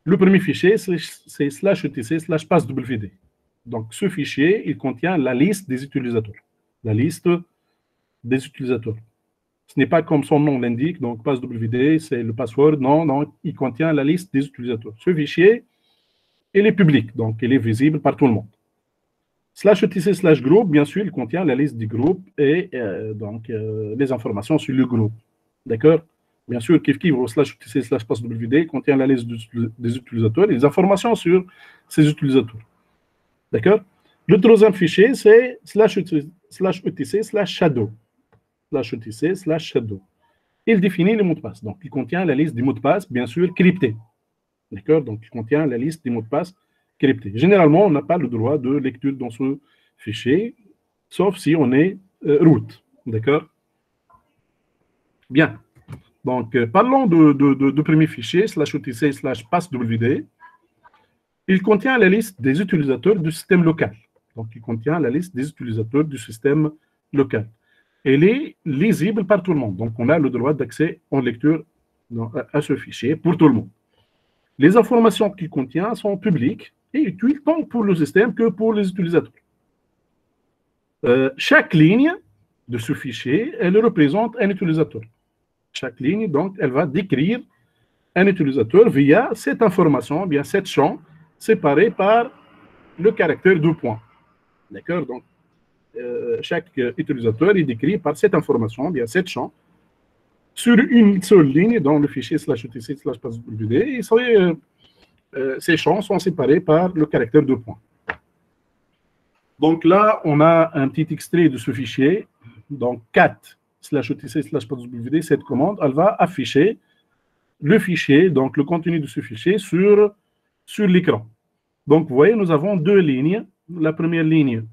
Le premier fichier, c'est /etc/passwd. Donc, ce fichier, il contient la liste des utilisateurs. La liste des utilisateurs. Ce n'est pas comme son nom l'indique, donc passwd, c'est le password. Non, non, il contient la liste des utilisateurs. Ce fichier, il est public, donc il est visible par tout le monde. /etc/group, bien sûr, il contient la liste du groupe et les informations sur le groupe. D'accord? Bien sûr, /etc/passwd contient la liste des utilisateurs et les informations sur ces utilisateurs. D'accord? Le troisième fichier, c'est /etc/shadow. /etc/shadow. Il définit les mots de passe. Donc, il contient la liste des mots de passe, bien sûr, cryptés. D'accord? Donc, il contient la liste des mots de passe cryptés. Généralement, on n'a pas le droit de lecture dans ce fichier, sauf si on est root. D'accord? Bien. Donc, parlons de premier fichier, /etc/passwd. Il contient la liste des utilisateurs du système local. Donc, il contient la liste des utilisateurs du système local. Elle est lisible par tout le monde. Donc, on a le droit d'accès en lecture à ce fichier pour tout le monde. Les informations qu'il contient sont publiques et utiles tant pour le système que pour les utilisateurs. Chaque ligne de ce fichier, elle représente un utilisateur. Chaque ligne, donc, elle va décrire un utilisateur via cette information, bien 7 champs séparés par le caractère 2 points. D'accord? Donc, chaque utilisateur est décrit par cette information, bien 7 champs, sur une seule ligne dans le fichier /etc/passwd. Et ces champs sont séparés par le caractère 2 points. Donc là, on a un petit extrait de ce fichier. Donc, cat /etc/passwd, cette commande, elle va afficher le fichier, donc le contenu de ce fichier sur l'écran. Donc, vous voyez, nous avons 2 lignes. La première ligne,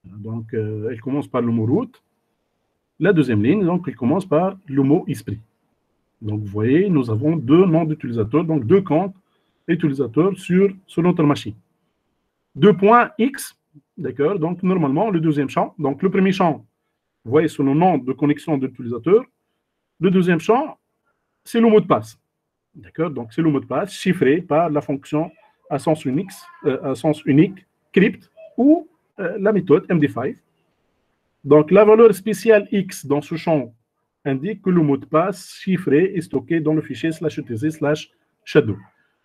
donc, elle commence par le mot root. La deuxième ligne, donc, elle commence par le mot esprit. Donc, vous voyez, nous avons 2 noms d'utilisateurs, donc 2 comptes utilisateurs sur notre machine. 2.x, d'accord, donc normalement, le deuxième champ, donc le premier champ, vous voyez, c'est le nom de connexion d'utilisateur. Le deuxième champ, c'est le mot de passe. D'accord, donc c'est le mot de passe chiffré par la fonction à sens unique, crypt, ou la méthode MD5. Donc, la valeur spéciale X dans ce champ indique que le mot de passe chiffré est stocké dans le fichier /etc/shadow.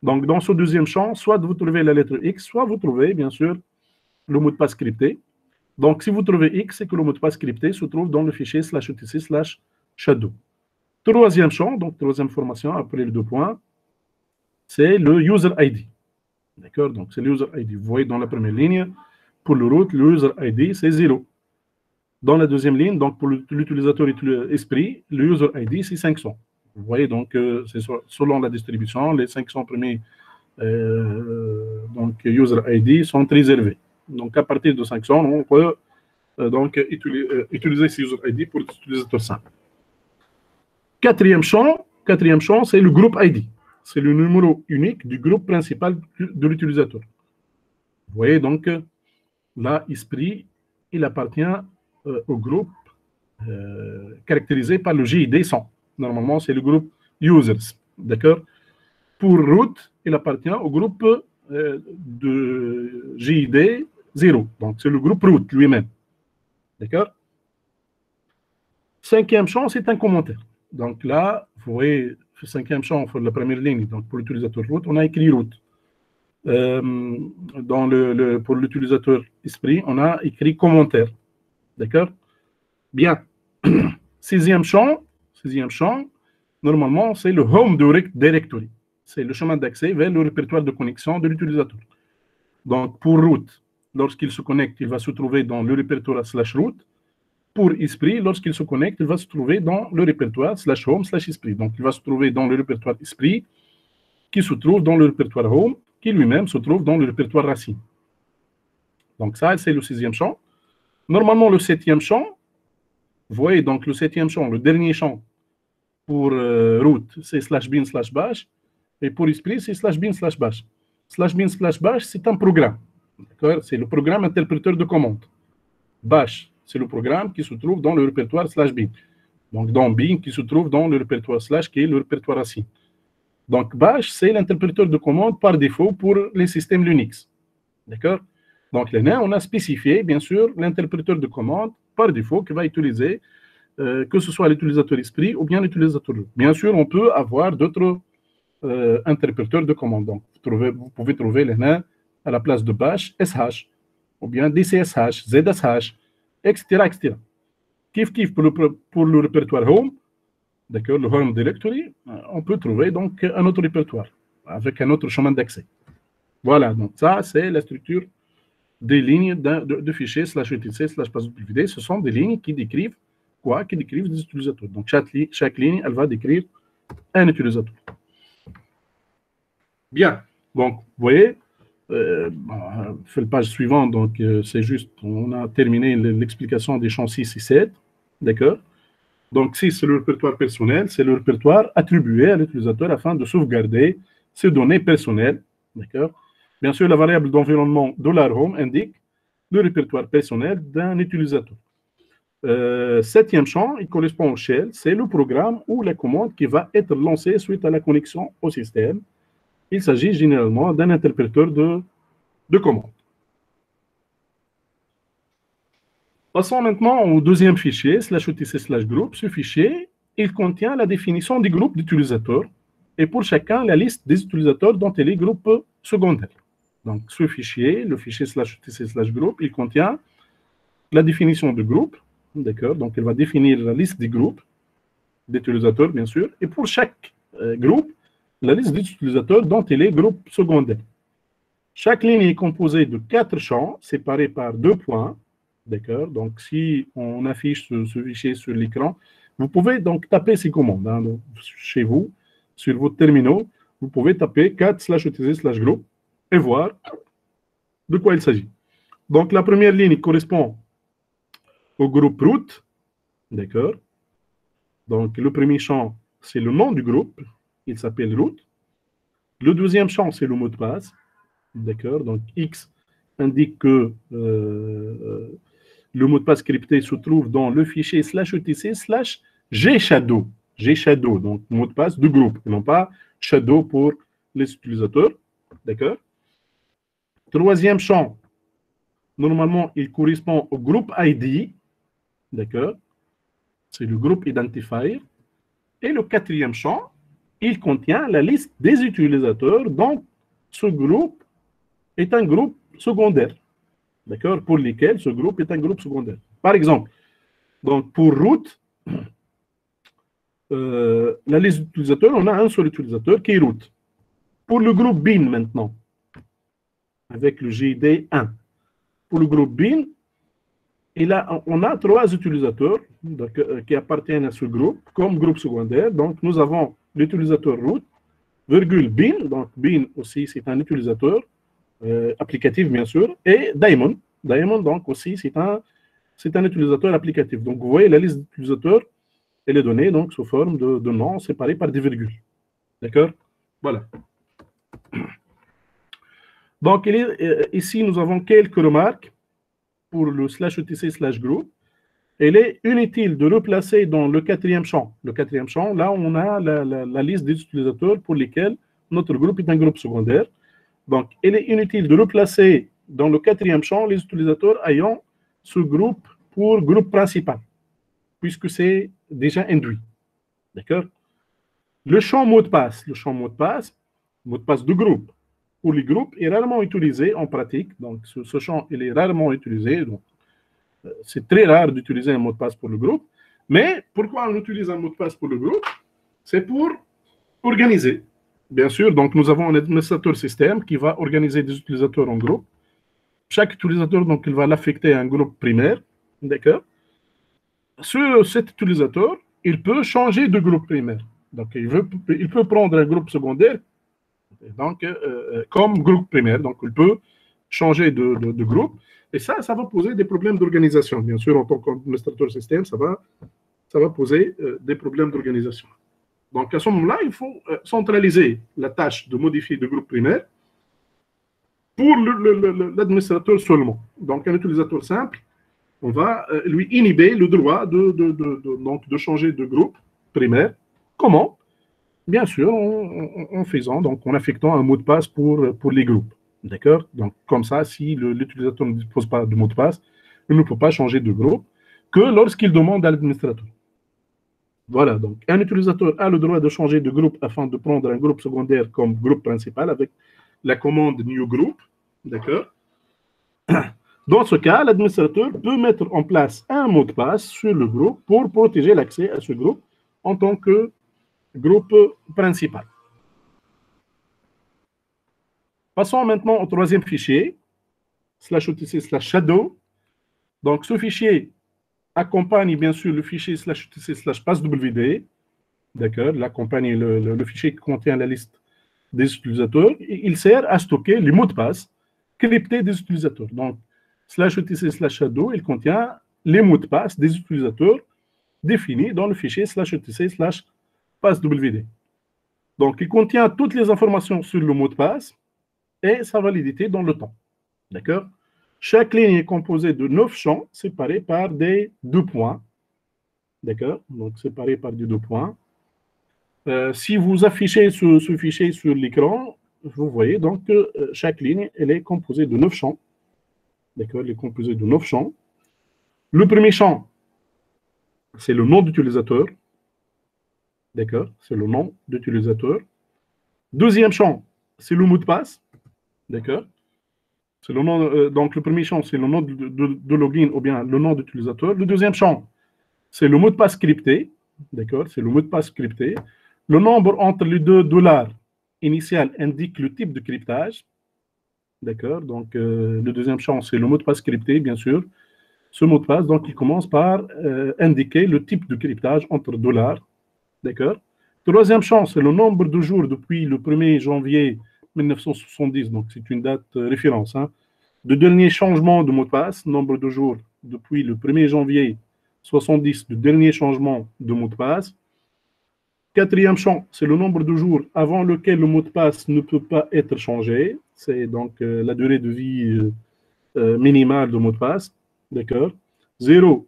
Donc, dans ce deuxième champ, soit vous trouvez la lettre X, soit vous trouvez, bien sûr, le mot de passe crypté. Donc, si vous trouvez X, c'est que le mot de passe crypté se trouve dans le fichier /etc/shadow. Troisième champ, donc troisième formation après les 2 points, c'est le user ID. D'accord? Donc, c'est le user ID. Vous voyez dans la première ligne, pour le root, le user ID, c'est 0. Dans la deuxième ligne, donc pour l'utilisateur esprit, le user ID, c'est 500. Vous voyez, donc, c'est selon la distribution, les 500 premiers donc, user ID sont très élevés. Donc, à partir de 500, on peut donc, utiliser ces user ID pour l'utilisateur simple. Quatrième champ, c'est le groupe ID. C'est le numéro unique du groupe principal de l'utilisateur. Vous voyez, donc, là, esprit, il appartient au groupe caractérisé par le GID 100. Normalement, c'est le groupe users. D'accord? Pour root, il appartient au groupe de GID 0. Donc, c'est le groupe root lui-même. D'accord? Cinquième champ, c'est un commentaire. Donc là, vous voyez, le cinquième champ, pour la première ligne, donc pour l'utilisateur root, on a écrit root. Pour l'utilisateur esprit, on a écrit commentaire. D'accord? Bien. Sixième champ, normalement, c'est le home directory. C'est le chemin d'accès vers le répertoire de connexion de l'utilisateur. Donc, pour root, lorsqu'il se connecte, il va se trouver dans le répertoire /root. Pour esprit, lorsqu'il se connecte, il va se trouver dans le répertoire /home/esprit. Donc, il va se trouver dans le répertoire esprit, qui se trouve dans le répertoire home, qui lui-même se trouve dans le répertoire racine. Donc ça, c'est le sixième champ. Normalement, le septième champ, vous voyez, donc le septième champ, le dernier champ pour root, c'est /bin /bash. Et pour esprit, c'est /bin /bash. /bin /bash, c'est un programme. C'est le programme interpréteur de commande. Bash, c'est le programme qui se trouve dans le répertoire /bin. Donc dans bin, qui se trouve dans le répertoire / qui est le répertoire racine. Donc bash, c'est l'interpréteur de commande par défaut pour les systèmes Linux. D'accord? Donc là, on a spécifié, bien sûr, l'interpréteur de commande par défaut qui va utiliser, que ce soit l'utilisateur esprit ou bien l'utilisateur root. Bien sûr, on peut avoir d'autres interpréteurs de commande. Donc, vous pouvez trouver là à la place de bash, sh, ou bien dcsh, zsh, etc., etc. Kif pour le répertoire home, d'accord, le home directory, on peut trouver donc un autre répertoire avec un autre chemin d'accès. Voilà, donc ça, c'est la structure des lignes de fichiers /etc/passwd. Ce sont des lignes qui décrivent quoi? Qui décrivent des utilisateurs. Donc, chaque ligne, elle va décrire un utilisateur. Bien. Donc, vous voyez, fait la page suivante, donc c'est juste, on a terminé l'explication des champs 6 et 7. D'accord? Donc, 6, c'est le répertoire personnel, c'est le répertoire attribué à l'utilisateur afin de sauvegarder ses données personnelles. D'accord? Bien sûr, la variable d'environnement $home indique le répertoire personnel d'un utilisateur. Septième champ, il correspond au shell, c'est le programme ou la commande qui va être lancée suite à la connexion au système. Il s'agit généralement d'un interpréteur de commande. Passons maintenant au deuxième fichier, /etc/group. Ce fichier, il contient la définition des groupes d'utilisateurs et pour chacun, la liste des utilisateurs dont il est groupe secondaire. Donc, ce fichier, le fichier /etc/group, il contient la définition de groupe. D'accord? Donc, il va définir la liste des groupes d'utilisateurs, bien sûr. Et pour chaque groupe, la liste des utilisateurs dont il est groupe secondaire. Chaque ligne est composée de 4 champs séparés par 2 points. D'accord? Donc, si on affiche ce fichier sur l'écran, vous pouvez donc taper ces commandes. Hein, donc, chez vous, sur votre terminal, vous pouvez taper 4/etc/group et voir de quoi il s'agit. Donc, la première ligne correspond au groupe root. D'accord? Donc, le premier champ, c'est le nom du groupe. Il s'appelle root. Le deuxième champ, c'est le mot de passe. D'accord? Donc, X indique que le mot de passe crypté se trouve dans le fichier /etc/gshadow. Gshadow, donc mot de passe du groupe, et non pas shadow pour les utilisateurs. D'accord? Troisième champ, normalement, il correspond au groupe ID. D'accord? C'est le groupe identifier. Et le quatrième champ, il contient la liste des utilisateurs dont ce groupe est un groupe secondaire. D'accord? Pour lesquels ce groupe est un groupe secondaire. Par exemple, donc pour root, la liste d'utilisateurs, on a un seul utilisateur qui est root. Pour le groupe bin maintenant, avec le GD1, pour le groupe bin, on a 3 utilisateurs donc, qui appartiennent à ce groupe comme groupe secondaire. Donc nous avons l'utilisateur root, virgule bin, donc bin aussi c'est un utilisateur applicatif bien sûr, et daemon. Daemon donc aussi c'est un utilisateur applicatif. Donc vous voyez la liste d'utilisateurs, elle est donnée donc sous forme de noms séparés par des virgules. D'accord? Voilà. Donc ici nous avons quelques remarques pour le /etc/group. Il est inutile de replacer dans le quatrième champ. Le quatrième champ, là on a la liste des utilisateurs pour lesquels notre groupe est un groupe secondaire. Donc, il est inutile de replacer dans le quatrième champ les utilisateurs ayant ce groupe pour groupe principal, puisque c'est déjà induit. D'accord? Le champ mot de passe, mot de passe de groupe, pour les groupes, est rarement utilisé en pratique. Donc, ce champ, il est rarement utilisé. Donc, c'est très rare d'utiliser un mot de passe pour le groupe. Mais pourquoi on utilise un mot de passe pour le groupe? C'est pour organiser. Bien sûr, donc nous avons un administrateur système qui va organiser des utilisateurs en groupe. Chaque utilisateur, donc, il va l'affecter à un groupe primaire. D'accord? Cet utilisateur, il peut changer de groupe primaire. Donc, il peut prendre un groupe secondaire donc, comme groupe primaire. Donc, il peut changer de groupe. Et ça va poser des problèmes d'organisation. Bien sûr, en tant qu'administrateur système, ça va poser des problèmes d'organisation. Donc, à ce moment-là, il faut centraliser la tâche de modifier le groupe primaire pour l'administrateur seulement. Donc, un utilisateur simple, on va lui inhiber le droit de changer de groupe primaire. Comment? Bien sûr, en faisant, donc en affectant un mot de passe pour les groupes. D'accord? Donc, comme ça, si l'utilisateur ne dispose pas de mot de passe, il ne peut pas changer de groupe que lorsqu'il demande à l'administrateur. Voilà, donc un utilisateur a le droit de changer de groupe afin de prendre un groupe secondaire comme groupe principal avec la commande new group. D'accord? Dans ce cas, l'administrateur peut mettre en place un mot de passe sur le groupe pour protéger l'accès à ce groupe en tant que groupe principal. Passons maintenant au troisième fichier, /etc/shadow. Donc, ce fichier accompagne bien sûr le fichier /etc/passwd. D'accord, il accompagne le fichier qui contient la liste des utilisateurs. Et il sert à stocker les mots de passe cryptés des utilisateurs. Donc, /etc/shadow, il contient les mots de passe des utilisateurs définis dans le fichier /etc/passwd. Donc, il contient toutes les informations sur le mot de passe et sa validité dans le temps. D'accord? Chaque ligne est composée de 9 champs séparés par des 2 points. D'accord? Donc, séparés par des 2 points. Si vous affichez ce fichier sur l'écran, vous voyez donc que chaque ligne, elle est composée de 9 champs. D'accord? Elle est composée de 9 champs. Le premier champ, c'est le nom d'utilisateur. D'accord? C'est le nom d'utilisateur. Deuxième champ, c'est le mot de passe. D'accord? C'est le nom, donc le premier champ, c'est le nom de login ou bien le nom d'utilisateur. Le deuxième champ, c'est le mot de passe crypté. D'accord? C'est le mot de passe crypté. Le nombre entre les deux $ initial indique le type de cryptage. D'accord? Donc, le deuxième champ, c'est le mot de passe crypté, bien sûr. Ce mot de passe, donc, il commence par indiquer le type de cryptage entre $. D'accord? Troisième champ, c'est le nombre de jours depuis le 1er janvier 1970. Donc, c'est une date référence. Hein. De dernier changement de mot de passe, nombre de jours depuis le 1er janvier 70, de dernier changement de mot de passe. Quatrième champ, c'est le nombre de jours avant lequel le mot de passe ne peut pas être changé. C'est donc la durée de vie minimale de mot de passe. D'accord? 0,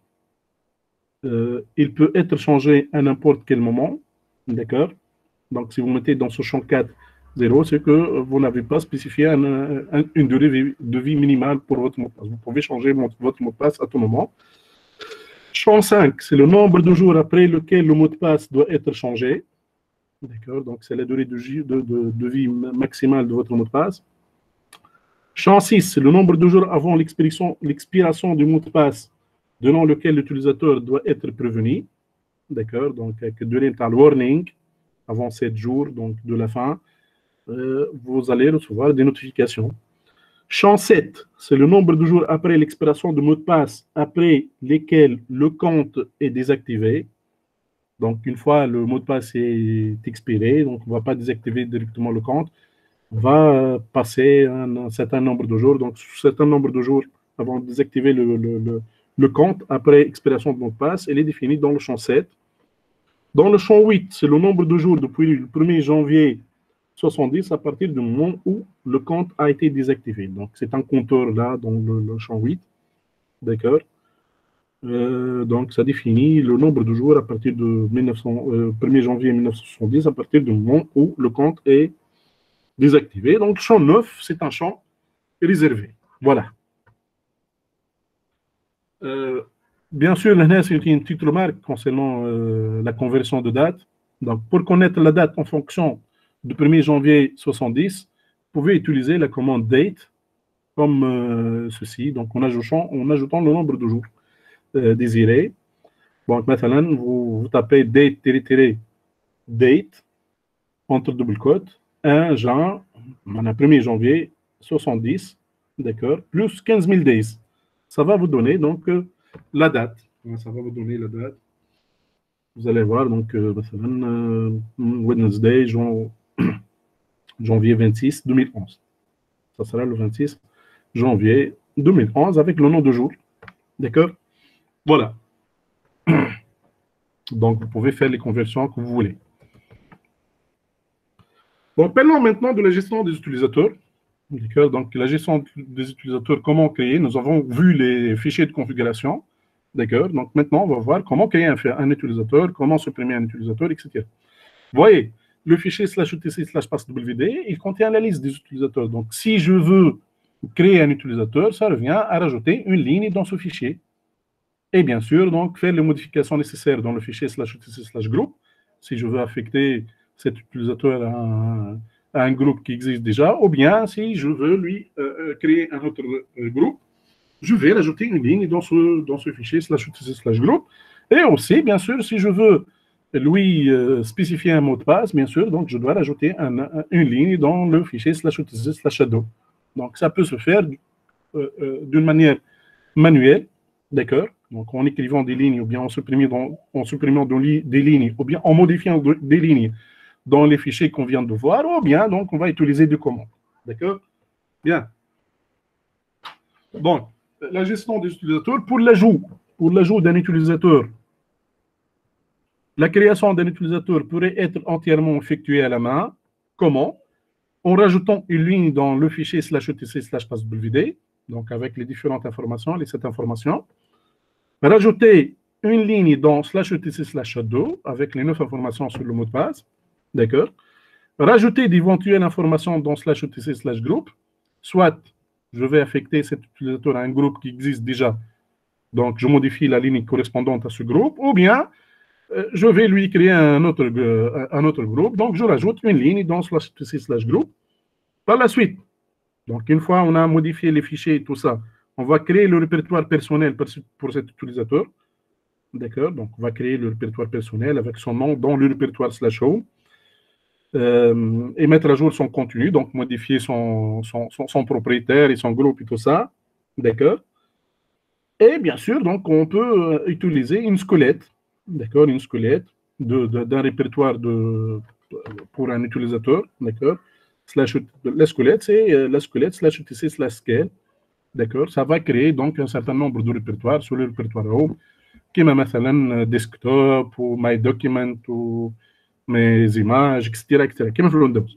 il peut être changé à n'importe quel moment. D'accord? Donc, si vous mettez dans ce champ 4, 0, c'est que vous n'avez pas spécifié une durée de vie minimale pour votre mot de passe. Vous pouvez changer votre mot de passe à tout moment. Champ 5, c'est le nombre de jours après lequel le mot de passe doit être changé. D'accord? Donc, c'est la durée de vie maximale de votre mot de passe. Champ 6, c'est le nombre de jours avant l'expiration du mot de passe durant lequel l'utilisateur doit être prévenu. D'accord? Donc, avec durée le warning, avant 7 jours, donc de la fin, vous allez recevoir des notifications. Champ 7, c'est le nombre de jours après l'expiration du mot de passe après lesquels le compte est désactivé. Donc, une fois le mot de passe est expiré, donc on ne va pas désactiver directement le compte, on va passer un certain nombre de jours. Donc, un certain nombre de jours avant de désactiver le compte après expiration du mot de passe, elle est définie dans le champ 7. Dans le champ 8, c'est le nombre de jours depuis le 1er janvier 70 à partir du moment où le compte a été désactivé. Donc, c'est un compteur là dans le champ 8. D'accord? Donc, ça définit le nombre de jours à partir de 1er janvier 1970 à partir du moment où le compte est désactivé. Donc, le champ 9, c'est un champ réservé. Voilà. Bien sûr, c'est une petite remarque concernant la conversion de date. Donc, pour connaître la date en fonction du 1er janvier 70, vous pouvez utiliser la commande date comme ceci, donc en ajoutant le nombre de jours désirés. Donc, maintenant, vous tapez date-date entre double quotes 1 jan, 1er janvier 70, d'accord, plus 15 000 days. Ça va vous donner donc la date. Ça va vous donner la date. Vous allez voir, donc, Wednesday, janvier 26, 2011. Ça sera le 26 janvier 2011 avec le nom de jour. D'accord? Voilà. Donc, vous pouvez faire les conversions que vous voulez. Bon, parlons maintenant de la gestion des utilisateurs. D'accord? Donc, la gestion des utilisateurs, comment créer. Nous avons vu les fichiers de configuration. D'accord? Donc, maintenant, on va voir comment créer un utilisateur, comment supprimer un utilisateur, etc. Vous voyez, le fichier /etc/passwd, il contient la liste des utilisateurs. Donc, si je veux créer un utilisateur, ça revient à rajouter une ligne dans ce fichier. Et bien sûr, donc, faire les modifications nécessaires dans le fichier /etc/group. Si je veux affecter cet utilisateur à un groupe qui existe déjà, ou bien si je veux lui créer un autre groupe, je vais rajouter une ligne dans ce fichier /etc/group. Et aussi, bien sûr, si je veux lui spécifier un mot de passe, bien sûr, donc je dois rajouter une ligne dans le fichier /etc/shadow. Donc, ça peut se faire d'une manière manuelle, d'accord? Donc, en écrivant des lignes, ou bien en supprimant des lignes, ou bien en modifiant des lignes dans les fichiers qu'on vient de voir, ou bien, donc, on va utiliser des commandes. D'accord? Bien. Donc, la gestion des utilisateurs, pour l'ajout d'un utilisateur, la création d'un utilisateur pourrait être entièrement effectuée à la main. Comment? En rajoutant une ligne dans le fichier /etc/passwd, donc avec les différentes informations, les 7 informations. Rajouter une ligne dans /etc/shadow avec les 9 informations sur le mot de passe. D'accord? Rajouter d'éventuelles informations dans /etc/group. Soit je vais affecter cet utilisateur à un groupe qui existe déjà. Donc, je modifie la ligne correspondante à ce groupe. Ou bien, je vais lui créer un autre groupe. Donc, je rajoute une ligne dans /etc/group. Par la suite, donc, une fois on a modifié les fichiers et tout ça, on va créer le répertoire personnel pour cet utilisateur. D'accord? Donc, on va créer le répertoire personnel avec son nom dans le répertoire /home et mettre à jour son contenu, donc modifier son propriétaire et son groupe et tout ça. D'accord? Et bien sûr, donc, on peut utiliser une squelette. D'accord? Une squelette d'un répertoire pour un utilisateur. D'accord? La squelette, c'est la squelette /etc/scale. D'accord? Ça va créer donc un certain nombre de répertoires sur le répertoire home, qui m'a مثلا desktop ou my document ou mes images, etc. Qui m'a Windows.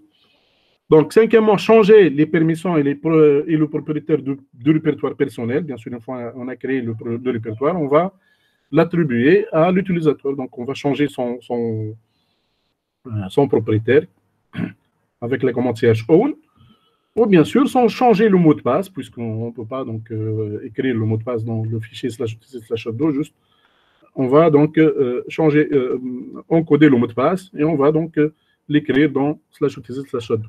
Donc, cinquièmement, changer les permissions et le propriétaire du répertoire personnel. Bien sûr, une fois on a créé le répertoire, on va l'attribuer à l'utilisateur. Donc, on va changer son propriétaire avec la commande chown. Ou bien sûr, sans changer le mot de passe, puisqu'on ne peut pas donc, écrire le mot de passe dans le fichier /etc/shadow, juste on va donc changer, encoder le mot de passe et on va donc l'écrire dans /etc/shadow.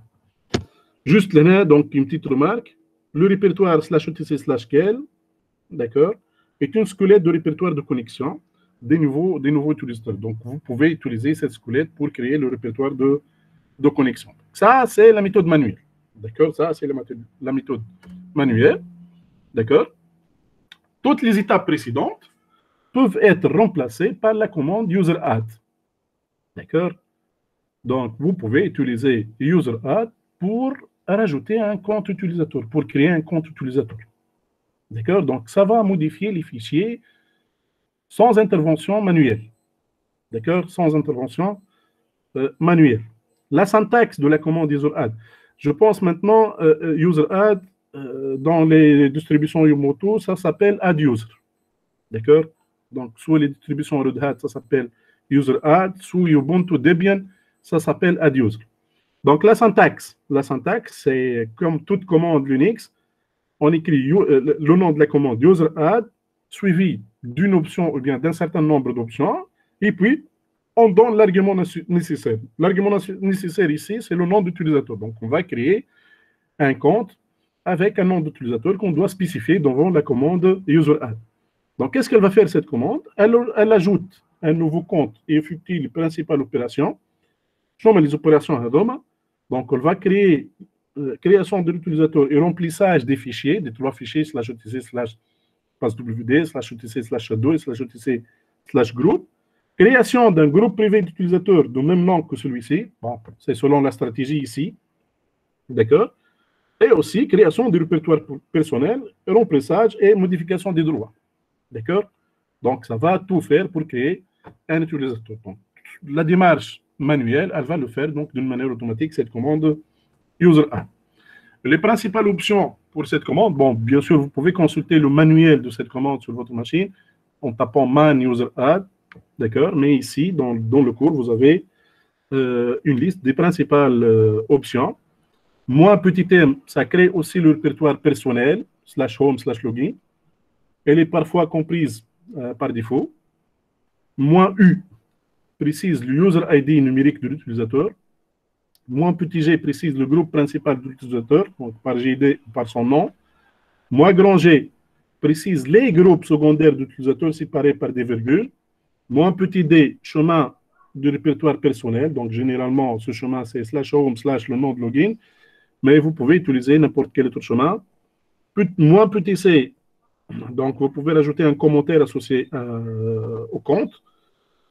Juste là, donc une petite remarque, le répertoire /etc/scale, d'accord, est une squelette de répertoire de connexion des nouveaux utilisateurs. Donc, vous pouvez utiliser cette squelette pour créer le répertoire de connexion. Ça, c'est la méthode manuelle. D'accord? Ça, c'est la méthode manuelle. D'accord? Toutes les étapes précédentes peuvent être remplacées par la commande user_add. D'accord? Donc, vous pouvez utiliser user_add pour rajouter un compte utilisateur, pour créer un compte utilisateur. D'accord? Donc, ça va modifier les fichiers sans intervention manuelle. D'accord? Sans intervention manuelle. La syntaxe de la commande user_add. Je pense maintenant, user_add, dans les distributions Ubuntu, ça s'appelle add_user. D'accord? Donc, sous les distributions Red Hat, ça s'appelle user_add. Sous Ubuntu Debian, ça s'appelle add_user. Donc, la syntaxe, c'est comme toute commande Linux, on écrit le nom de la commande user_add, suivi d'une option ou bien d'un certain nombre d'options, et puis on donne l'argument nécessaire. L'argument nécessaire ici, c'est le nom d'utilisateur. Donc, on va créer un compte avec un nom d'utilisateur qu'on doit spécifier devant la commande user_add. Donc, qu'est-ce qu'elle va faire, cette commande? Elle ajoute un nouveau compte et effectue les principales opérations. Comme les opérations à DOM. Donc, on va créer création de l'utilisateur et remplissage des fichiers, des 3 fichiers /etc/passwd, /etc/shadow et /etc/group. Création d'un groupe privé d'utilisateurs de même nom que celui-ci. Bon, c'est selon la stratégie ici. D'accord? Et aussi création du répertoire personnel, remplissage et modification des droits. D'accord? Donc, ça va tout faire pour créer un utilisateur. Donc, la démarche manuelle, elle va le faire donc d'une manière automatique, cette commande user add. Les principales options pour cette commande, bon, bien sûr, vous pouvez consulter le manuel de cette commande sur votre machine en tapant man user add, d'accord? Mais ici, dans le cours, vous avez une liste des principales options. Moins petit m, ça crée aussi le répertoire personnel, /home, /login. Elle est parfois comprise par défaut. Moins U précise le user ID numérique de l'utilisateur. Moins petit g précise le groupe principal de l'utilisateur, donc par GD, par son nom. Moins grand g précise les groupes secondaires d'utilisateurs séparés par des virgules. Moins petit d, chemin du répertoire personnel. Donc, généralement, ce chemin, c'est /home/ le nom de login. Mais vous pouvez utiliser n'importe quel autre chemin. Moins petit c, donc vous pouvez rajouter un commentaire associé au compte.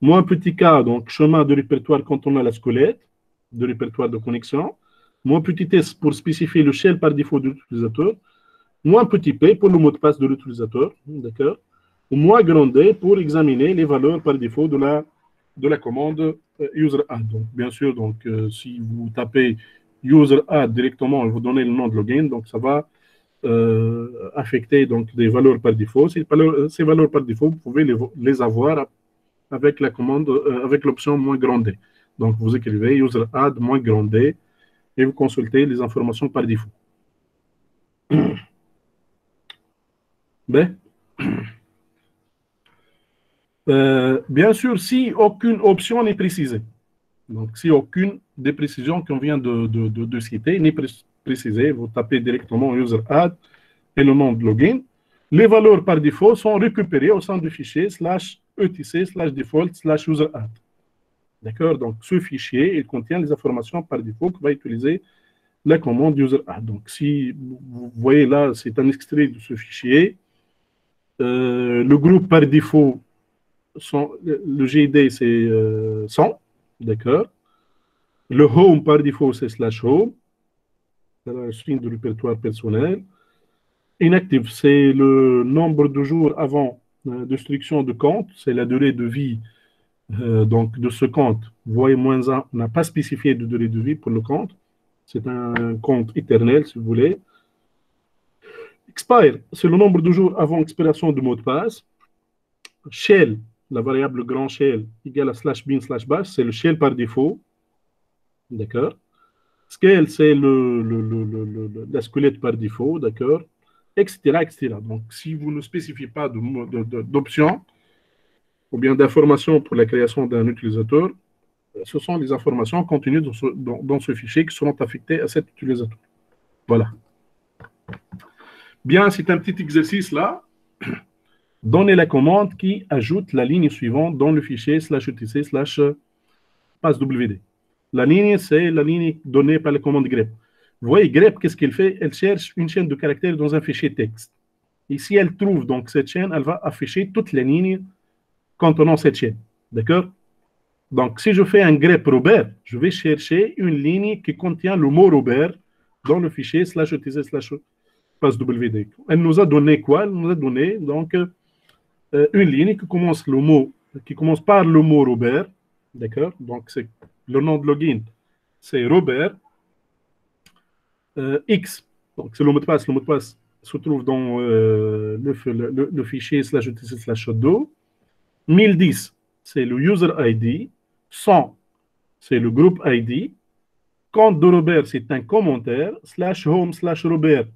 Moins petit k, donc chemin de répertoire quand on a la squelette, de répertoire de connexion. Moins petit s pour spécifier le shell par défaut de l'utilisateur. Moins petit p pour le mot de passe de l'utilisateur. D'accord? Moins grand d pour examiner les valeurs par défaut de la commande user add. Donc, bien sûr, donc, si vous tapez user add directement et vous donnez le nom de login, donc ça va affecter donc, des valeurs par défaut. Ces valeurs par défaut, vous pouvez les avoir avec la commande, avec l'option moins grand D. Donc, vous écrivez user add moins grand D et vous consultez les informations par défaut. Ben, bien sûr, si aucune option n'est précisée, donc si aucune des précisions qu'on vient de citer n'est précisée, vous tapez directement user add et le nom de login. Les valeurs par défaut sont récupérées au sein du fichier /etc/default/user add. D'accord? Donc, ce fichier, il contient les informations par défaut que va utiliser la commande user add. Donc, si vous voyez là, c'est un extrait de ce fichier. Le groupe par défaut, le GID, c'est 100. D'accord? Le home par défaut, c'est /home. C'est la string de répertoire personnel. Inactive, c'est le nombre de jours avant destruction de compte, c'est la durée de vie donc de ce compte. Vous voyez, moins 1, on n'a pas spécifié de durée de vie pour le compte. C'est un compte éternel, si vous voulez. Expire, c'est le nombre de jours avant expiration du mot de passe. Shell, la variable grand shell, égale à /bin/bash, c'est le shell par défaut. D'accord. Scale, c'est la squelette par défaut. D'accord. Etc., etc. Donc, si vous ne spécifiez pas d'option ou bien d'informations pour la création d'un utilisateur, ce sont les informations contenues dans ce fichier qui seront affectées à cet utilisateur. Voilà. Bien, c'est un petit exercice là. Donnez la commande qui ajoute la ligne suivante dans le fichier /etc/passwd. La ligne, c'est la ligne donnée par la commande grep. Vous voyez, grep, qu'est-ce qu'elle fait? Elle cherche une chaîne de caractères dans un fichier texte. Et si elle trouve donc cette chaîne, elle va afficher toutes les lignes contenant cette chaîne. D'accord? Donc, si je fais un grep Robert, je vais chercher une ligne qui contient le mot Robert dans le fichier /etc/passwd. Elle nous a donné quoi? Elle nous a donné donc une ligne qui commence par le mot Robert. D'accord? Donc, c'est le nom de login, c'est Robert. X, donc c'est le mot de passe. Le mot de passe se trouve dans le fichier /etc/shodo. 1010, c'est le user ID. 100, c'est le groupe ID. Compte de Robert, c'est un commentaire. /home/Robert,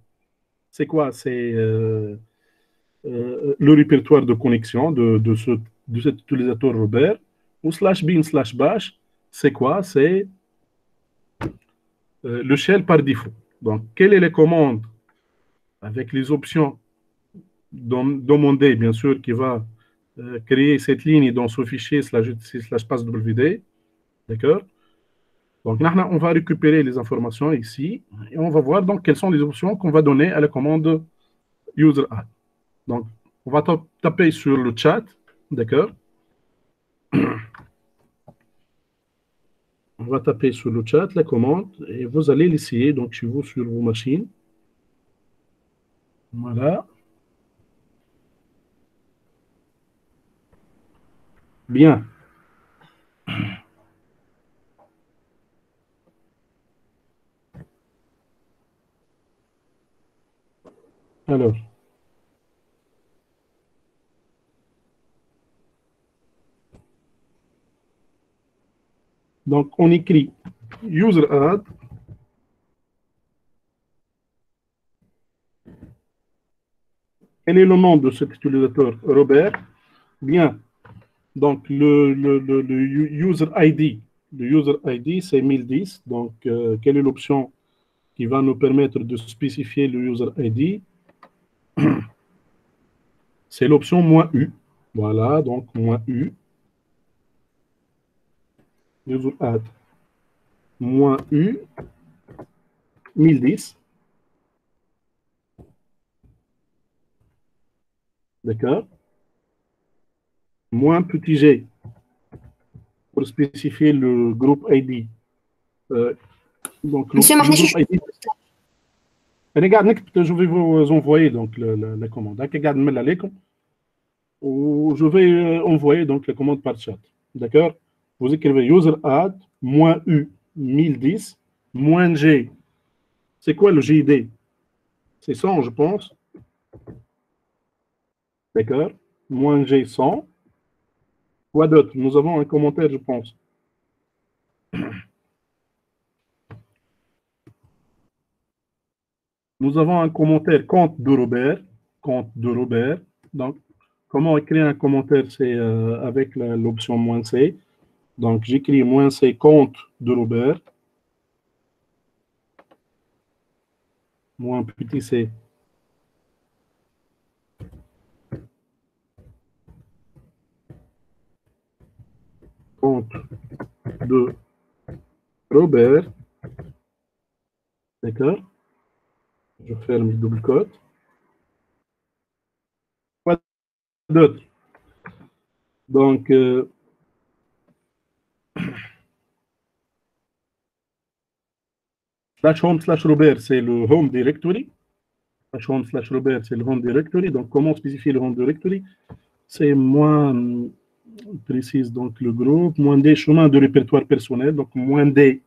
c'est quoi? C'est le répertoire de connexion de cet utilisateur Robert. Ou /bin/bash, c'est quoi? C'est le shell par défaut. Donc, quelle est la commande avec les options demandées, bien sûr, qui va créer cette ligne dans ce fichier /passwd. D'accord? Donc, là, on va récupérer les informations ici et on va voir donc quelles sont les options qu'on va donner à la commande user add. Donc, on va taper sur le chat. D'accord? On va taper sur le chat la commande et vous allez l'essayer donc chez vous sur vos machines. Voilà. Bien. Alors, donc on écrit user add. Quel est le nom de cet utilisateur? Robert. Bien. Donc, le user ID, c'est 1010. Donc, quelle est l'option qui va nous permettre de spécifier le user ID? C'est l'option "-u". Voilà, donc "-u", user add, "-u", 1010. D'accord? Moins petit "g", pour spécifier le groupe ID. Donc, Monsieur, le معليش groupe ID. Je vais vous envoyer donc la commande. Je vais envoyer donc la commande par chat. D'accord? Vous écrivez user add "-u 1010 -g". C'est quoi le JID? C'est 100, je pense. D'accord? -g 100. Quoi d'autre? Nous avons un commentaire, je pense. Nous avons un commentaire compte de Robert. Compte de Robert. Donc, comment écrire un commentaire? C'est avec l'option "-c". Donc, j'écris "-c compte de Robert". Moins petit c. Compte de Robert. D'accord? Je ferme le double quote. Quoi d'autre? Donc, /home/Robert, c'est le home directory. /home/Robert, c'est le home directory. Donc, comment spécifier le home directory? C'est moins précise, donc le groupe, -d chemin de répertoire personnel, donc -d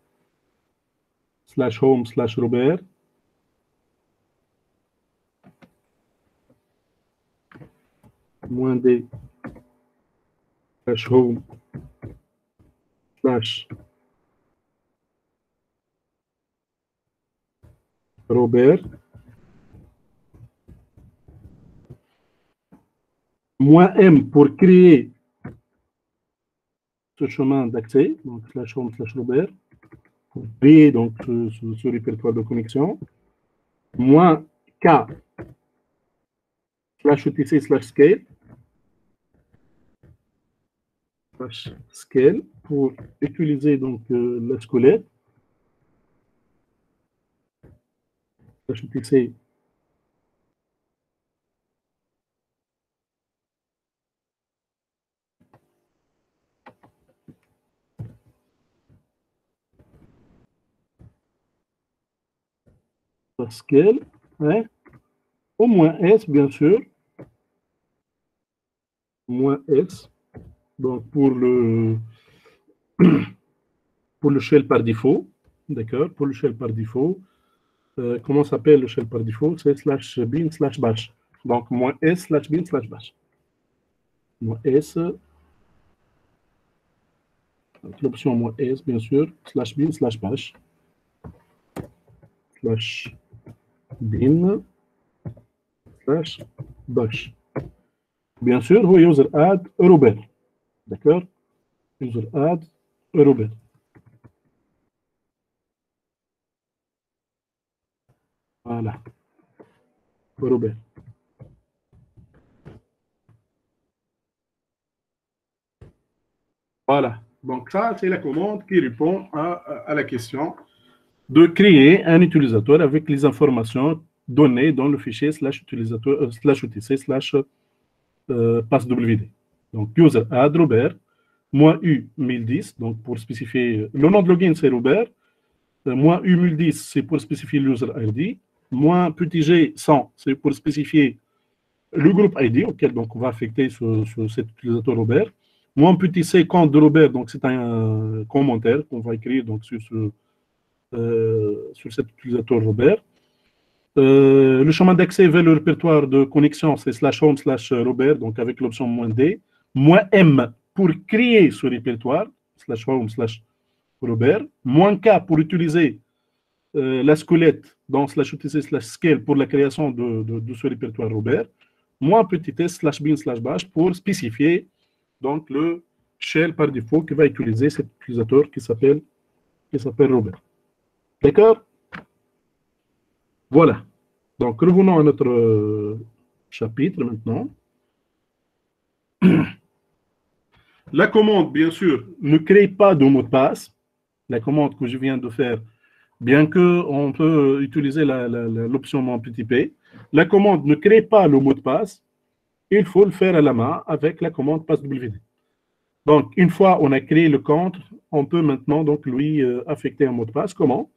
/home/Robert. -d /home/Robert. -m pour créer ce chemin d'accès, donc /home/Robert, pour créer donc ce répertoire de connexion. -k /etc/scale scale pour utiliser donc la squelette /etc scale, hein, au -s bien sûr, -s, donc pour le shell par défaut, d'accord, pour le shell par défaut, comment s'appelle le shell par défaut? C'est /bin/bash. Donc -s/bin/bash. -s, l'option -s bien sûr, /bin/bash, /bin/bash. Bien sûr, هو user add Robert. D'accord? User add Robert. Voilà. Robert. Voilà. Donc ça, c'est la commande qui répond à la question de créer un utilisateur avec les informations données dans le fichier /utilisateur /etc/ /passwd. Donc user add Robert, -u 1010, donc pour spécifier le nom de login, c'est Robert. -u 1010, c'est pour spécifier l'user ID. moins petit g 100, c'est pour spécifier le groupe ID auquel donc, on va affecter cet utilisateur Robert. Moins petit c compte de Robert, donc c'est un commentaire qu'on va écrire donc, sur cet utilisateur Robert. Le chemin d'accès vers le répertoire de connexion, c'est /home/Robert, donc avec l'option -D. -M pour créer ce répertoire, /home/Robert. -K pour utiliser la squelette dans /utc/scale pour la création de ce répertoire Robert. -s/bin/bash pour spécifier donc le shell par défaut qui va utiliser cet utilisateur qui s'appelle Robert. D'accord? Voilà. Donc, revenons à notre chapitre maintenant. La commande, bien sûr, ne crée pas de mot de passe. La commande que je viens de faire, bien qu'on peut utiliser l'option mon petit p, la commande ne crée pas le mot de passe. Il faut le faire à la main avec la commande passwd. Donc, une fois on a créé le compte, on peut maintenant donc, lui affecter un mot de passe. Comment?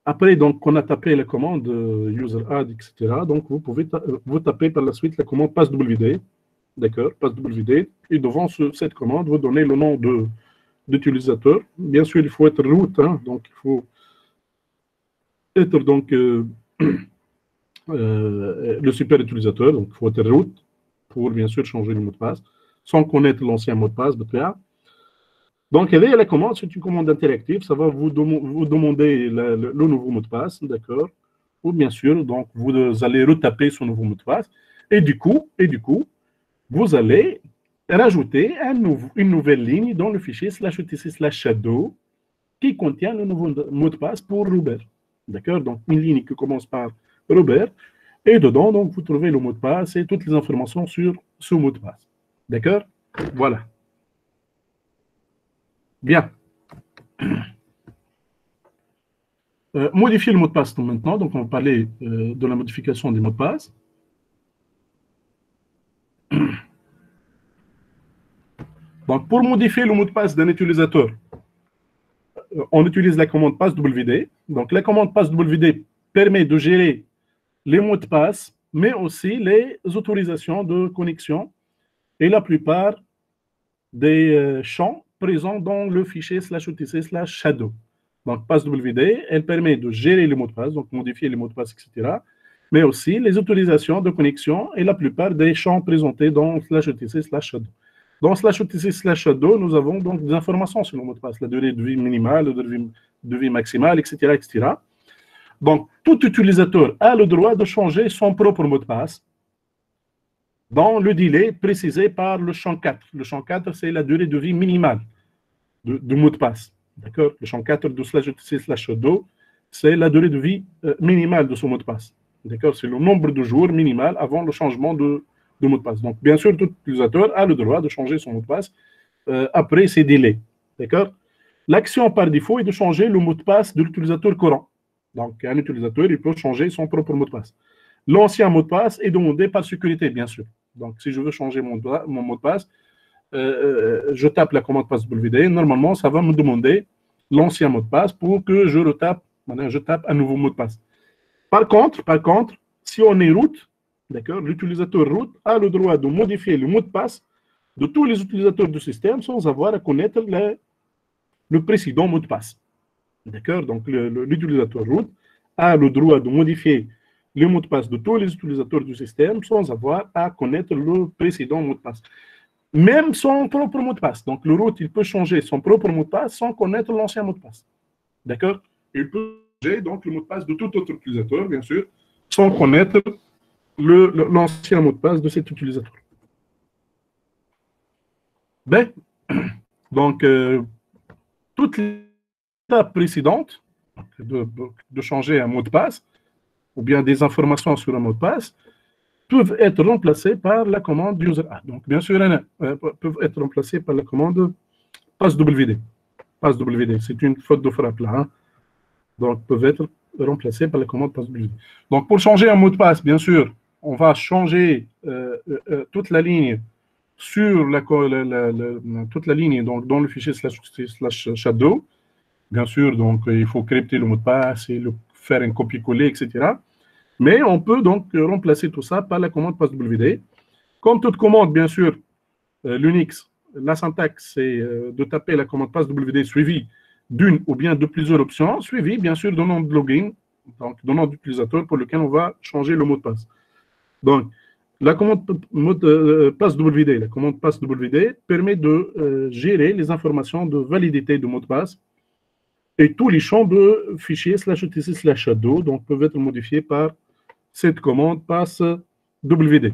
Après, donc, on a tapé la commande user add, etc. Donc, vous pouvez vous taper par la suite la commande passwd. D'accord, passwd. Et devant cette commande, vous donnez le nom d'utilisateur. Bien sûr, il faut être root. Hein, donc, il faut être donc, le super utilisateur. Donc, il faut être root pour, bien sûr, changer le mot de passe sans connaître l'ancien mot de passe. Donc, la commande, c'est une commande interactive. Ça va vous demander le nouveau mot de passe, d'accord? Ou bien sûr, donc, vous allez retaper ce nouveau mot de passe. Et du coup, vous allez rajouter une nouvelle ligne dans le fichier /utc/shadow qui contient le nouveau mot de passe pour Robert. D'accord? Donc, une ligne qui commence par Robert. Et dedans, donc, vous trouvez le mot de passe et toutes les informations sur ce mot de passe. D'accord? Voilà. Bien. Modifier le mot de passe maintenant. Donc, on va parler de la modification des mots de passe. Donc, pour modifier le mot de passe d'un utilisateur, on utilise la commande passwd. Donc, la commande passwd permet de gérer les mots de passe, mais aussi les autorisations de connexion et la plupart des champs présents dans le fichier /utc/shadow. Donc, passwd, elle permet de gérer les mots de passe, donc modifier les mots de passe, etc., mais aussi les autorisations de connexion et la plupart des champs présentés dans /utc/shadow. Dans /utc/shadow, nous avons donc des informations sur le mot de passe, la durée de vie minimale, la durée de vie maximale, etc., etc. Donc, tout utilisateur a le droit de changer son propre mot de passe dans le délai précisé par le champ 4. Le champ 4, c'est la durée de vie minimale du mot de passe. D'accord? Le champ 4 de /utc/shadow, c'est la durée de vie minimale de son mot de passe. D'accord? C'est le nombre de jours minimal avant le changement de mot de passe. Donc, bien sûr, tout utilisateur a le droit de changer son mot de passe après ces délais. D'accord? L'action par défaut est de changer le mot de passe de l'utilisateur courant. Donc, un utilisateur, il peut changer son propre mot de passe. L'ancien mot de passe est demandé par sécurité, bien sûr. Donc, si je veux changer mon mot de passe, je tape la commande passwd. Normalement, ça va me demander l'ancien mot de passe pour que je tape un nouveau mot de passe. Par contre, si on est root, d'accord, l'utilisateur root a le droit de modifier le mot de passe de tous les utilisateurs du système sans avoir à connaître le précédent mot de passe. D'accord? Donc, l'utilisateur root a le droit de modifier le mot de passe de tous les utilisateurs du système sans avoir à connaître le précédent mot de passe. Même son propre mot de passe. Donc, le root, il peut changer son propre mot de passe sans connaître l'ancien mot de passe. D'accord? Il peut changer donc, le mot de passe de tout autre utilisateur, bien sûr, sans connaître l'ancien mot de passe de cet utilisateur. Ben, donc, toutes les étapes précédentes de changer un mot de passe, ou bien des informations sur un mot de passe, peuvent être remplacées par la commande user add. Donc, bien sûr, peuvent être remplacées par la commande passwd. Passwd, c'est une faute de frappe là. Hein. Donc, peuvent être remplacées par la commande passwd. Donc, pour changer un mot de passe, bien sûr, on va changer toute la ligne sur toute la ligne donc, dans le fichier /shadow. Bien sûr, donc il faut crypter le mot de passe et faire un copier-coller, etc. Mais on peut donc remplacer tout ça par la commande passwd. Comme toute commande, bien sûr, l'Unix, la syntaxe, c'est de taper la commande passwd suivie d'une ou bien de plusieurs options, suivie, bien sûr, d'un nom de login, donc d'un nom d'utilisateur pour lequel on va changer le mot de passe. Donc, la commande passwd, la commande passwd permet de gérer les informations de validité de mot de passe et tous les champs de fichiers /etc/shadow donc peuvent être modifiés par cette commande passwd.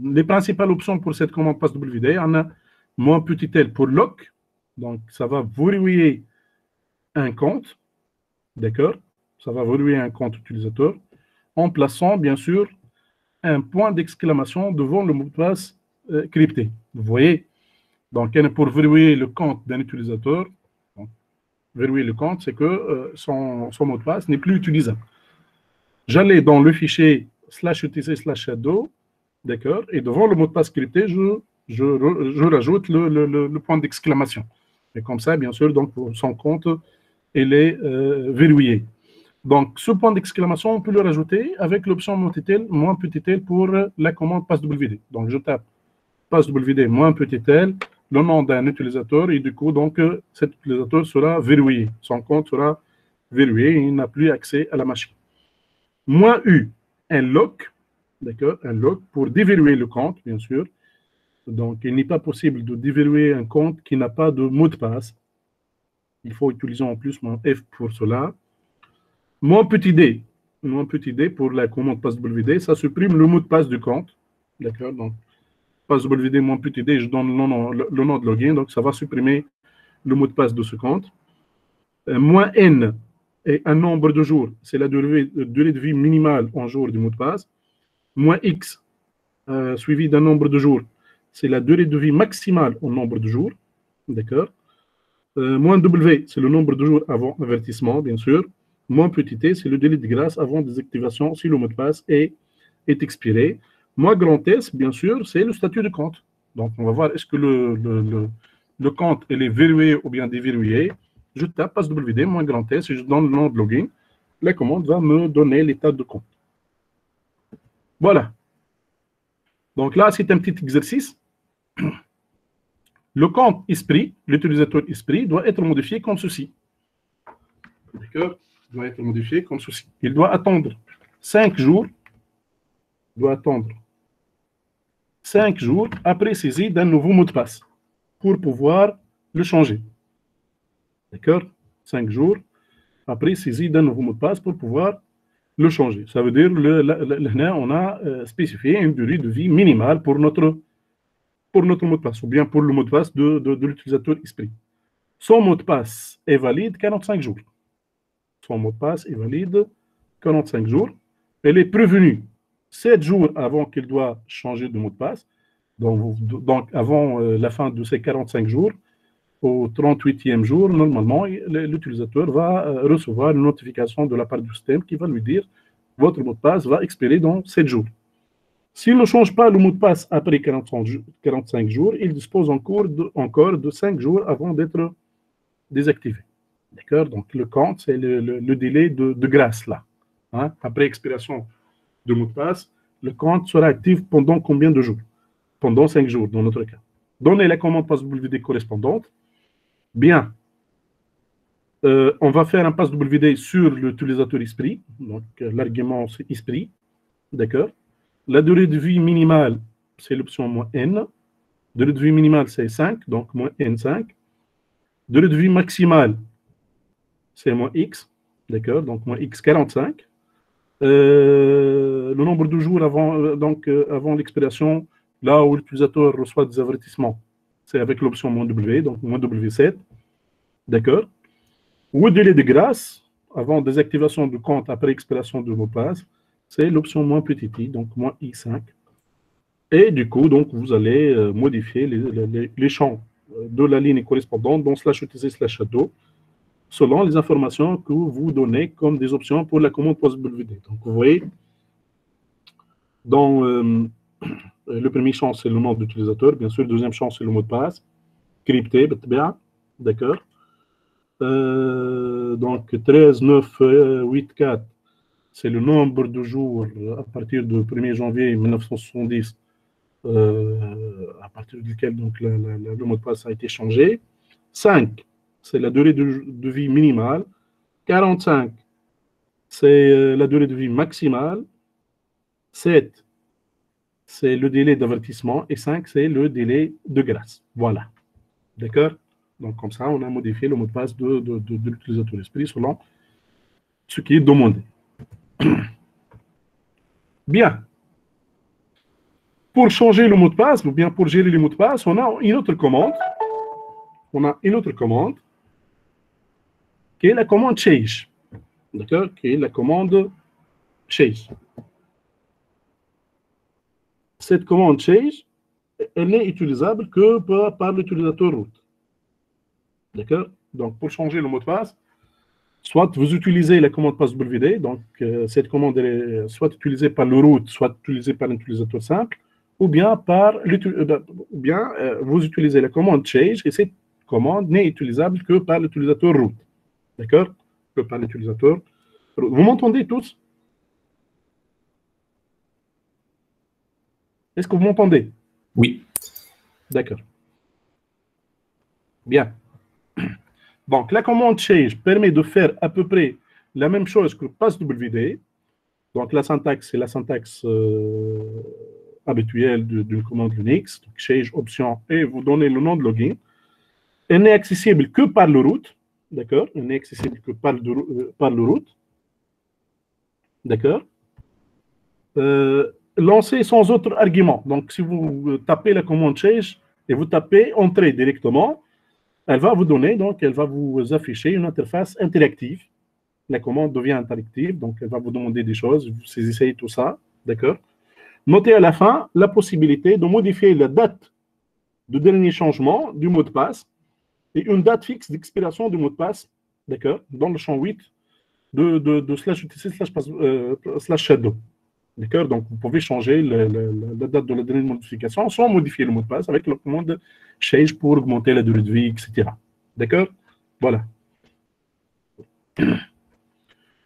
Les principales options pour cette commande passwd, on a moins petit l pour lock, donc ça va verrouiller un compte, d'accord? Ça va verrouiller un compte utilisateur en plaçant bien sûr un point d'exclamation devant le mot de passe crypté. Vous voyez? Donc, pour verrouiller le compte d'un utilisateur, donc, verrouiller le compte, c'est que son mot de passe n'est plus utilisable. J'allais dans le fichier /etc/shadow, d'accord, et devant le mot de passe crypté, je rajoute le point d'exclamation. Et comme ça, bien sûr, donc, son compte, il est verrouillé. Donc, ce point d'exclamation, on peut le rajouter avec l'option moins petit l pour la commande passwd. Donc, je tape passwd moins petit l, le nom d'un utilisateur, et du coup, donc, cet utilisateur sera verrouillé. Son compte sera verrouillé et il n'a plus accès à la machine. Moins U, un lock, d'accord, un lock pour déverrouiller le compte, bien sûr. Donc, il n'est pas possible de déverrouiller un compte qui n'a pas de mot de passe. Il faut utiliser en plus mon F pour cela. Moins petit d pour la commande passwd, ça supprime le mot de passe du compte. D'accord, donc passwd moins petit d, je donne le nom de login, donc ça va supprimer le mot de passe de ce compte. Moins n est un nombre de jours, c'est la durée de vie minimale en jours du mot de passe. Moins x suivi d'un nombre de jours, c'est la durée de vie maximale en nombre de jours. D'accord. Moins w, c'est le nombre de jours avant avertissement, bien sûr. Moins petit t, c'est le délai de grâce avant désactivation si le mot de passe est expiré. Moins grand S, bien sûr, c'est le statut de compte. Donc, on va voir est-ce que le compte est verrouillé ou bien déverrouillé. Je tape passwd moins grand S et je donne le nom de login. La commande va me donner l'état de compte. Voilà. Donc là, c'est un petit exercice. Le compte esprit, l'utilisateur esprit, doit être modifié comme ceci. D'accord? Doit être modifié comme ceci. Il doit attendre 5 jours. Doit attendre 5 jours après saisie d'un nouveau mot de passe pour pouvoir le changer. D'accord? 5 jours après saisie d'un nouveau mot de passe pour pouvoir le changer. Ça veut dire là, on a spécifié une durée de vie minimale pour notre mot de passe, ou bien pour le mot de passe de l'utilisateur esprit. Son mot de passe est valide 45 jours. Son mot de passe est valide 45 jours. Elle est prévenue 7 jours avant qu'il doit changer de mot de passe. Donc avant la fin de ces 45 jours, au 38e jour, normalement, l'utilisateur va recevoir une notification de la part du système qui va lui dire votre mot de passe va expirer dans 7 jours. S'il ne change pas le mot de passe après 45 jours, il dispose encore de 5 jours avant d'être désactivé. D'accord? Donc, le compte, c'est le délai de grâce, là. Hein? Après expiration du mot de passe, le compte sera actif pendant combien de jours? Pendant 5 jours, dans notre cas. Donnez la commande passwd correspondante. Bien. On va faire un passwd sur l'utilisateur esprit. Donc, l'argument, c'est esprit. D'accord? La durée de vie minimale, c'est l'option moins n. Durée de vie minimale, c'est 5, donc moins n5. Durée de vie maximale, c'est moins x, d'accord, donc moins x45. Le nombre de jours avant l'expiration, là où l'utilisateur reçoit des avertissements, c'est avec l'option moins w, donc moins w7, d'accord. Ou délai de grâce, avant désactivation du compte après expiration du mot de passe, c'est l'option moins petit i, donc moins i5. Et du coup, donc, vous allez modifier les champs de la ligne correspondante, donc /utc/shadow, selon les informations que vous donnez comme des options pour la commande passwd. Donc, vous voyez, dans le premier champ, c'est le nom d'utilisateur. Bien sûr, le deuxième champ, c'est le mot de passe. Crypté, d'accord. Donc 13, 9, 8, 4, c'est le nombre de jours à partir du 1er janvier 1970, à partir duquel donc, le mot de passe a été changé. 5, c'est la durée de vie minimale. 45, c'est la durée de vie maximale. 7, c'est le délai d'avertissement. Et 5, c'est le délai de grâce. Voilà. D'accord? Donc, comme ça, on a modifié le mot de passe de l'utilisateur esprit selon ce qui est demandé. Bien. Pour changer le mot de passe, ou bien pour gérer les mots de passe, on a une autre commande. On a une autre commande qui est la commande change. D'accord? Qui est la commande change. Cette commande change, elle n'est utilisable que par l'utilisateur root. D'accord? Donc, pour changer le mot de passe, soit vous utilisez la commande passe WD, donc cette commande est soit utilisée par le root, soit utilisée par l'utilisateur simple, ou bien vous utilisez la commande change, et cette commande n'est utilisable que par l'utilisateur root. D'accord? Que par l'utilisateur root. Vous m'entendez tous? Est-ce que vous m'entendez? Oui. D'accord. Bien. Donc, la commande change permet de faire à peu près la même chose que passe WD. Donc, la syntaxe, c'est la syntaxe habituelle d'une commande Linux. Donc, change option et vous donnez le nom de login. Elle n'est accessible que par le root. D'accord? Elle n'est accessible que par le root. D'accord? Lancée sans autre argument. Donc, si vous tapez la commande change et vous tapez entrer directement, elle va vous donner, donc elle va vous afficher une interface interactive. La commande devient interactive, donc elle va vous demander des choses, vous saisissez tout ça, d'accord? Notez à la fin la possibilité de modifier la date de dernier changement du mot de passe et une date fixe d'expiration du mot de passe, d'accord? Dans le champ 8 de slash utc slash shadow. D'accord? Donc, vous pouvez changer la date de la dernière modification sans modifier le mot de passe avec la commande change pour augmenter la durée de vie, etc. D'accord? Voilà.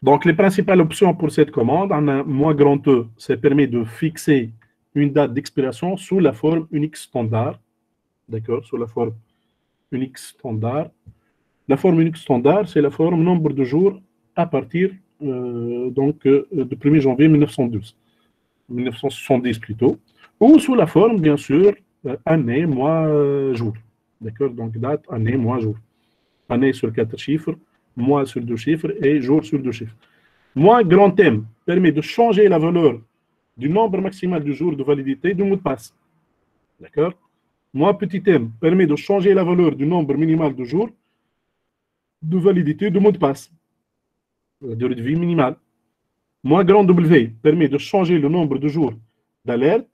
Donc, les principales options pour cette commande, on a moins grand E, ça permet de fixer une date d'expiration sous la forme Unix standard. D'accord? Sous la forme Unix standard. La forme Unix standard, c'est la forme nombre de jours à partir du 1er janvier 1970 plutôt, ou sous la forme, bien sûr, année, mois, jour. D'accord? Donc, date, année, mois, jour. Année sur 4 chiffres, mois sur 2 chiffres et jour sur 2 chiffres. Mois grand M permet de changer la valeur du nombre maximal de jours de validité du mot de passe. D'accord? Mois petit m permet de changer la valeur du nombre minimal de jours de validité du mot de passe. La durée de vie minimale. Moins grand W permet de changer le nombre de jours d'alerte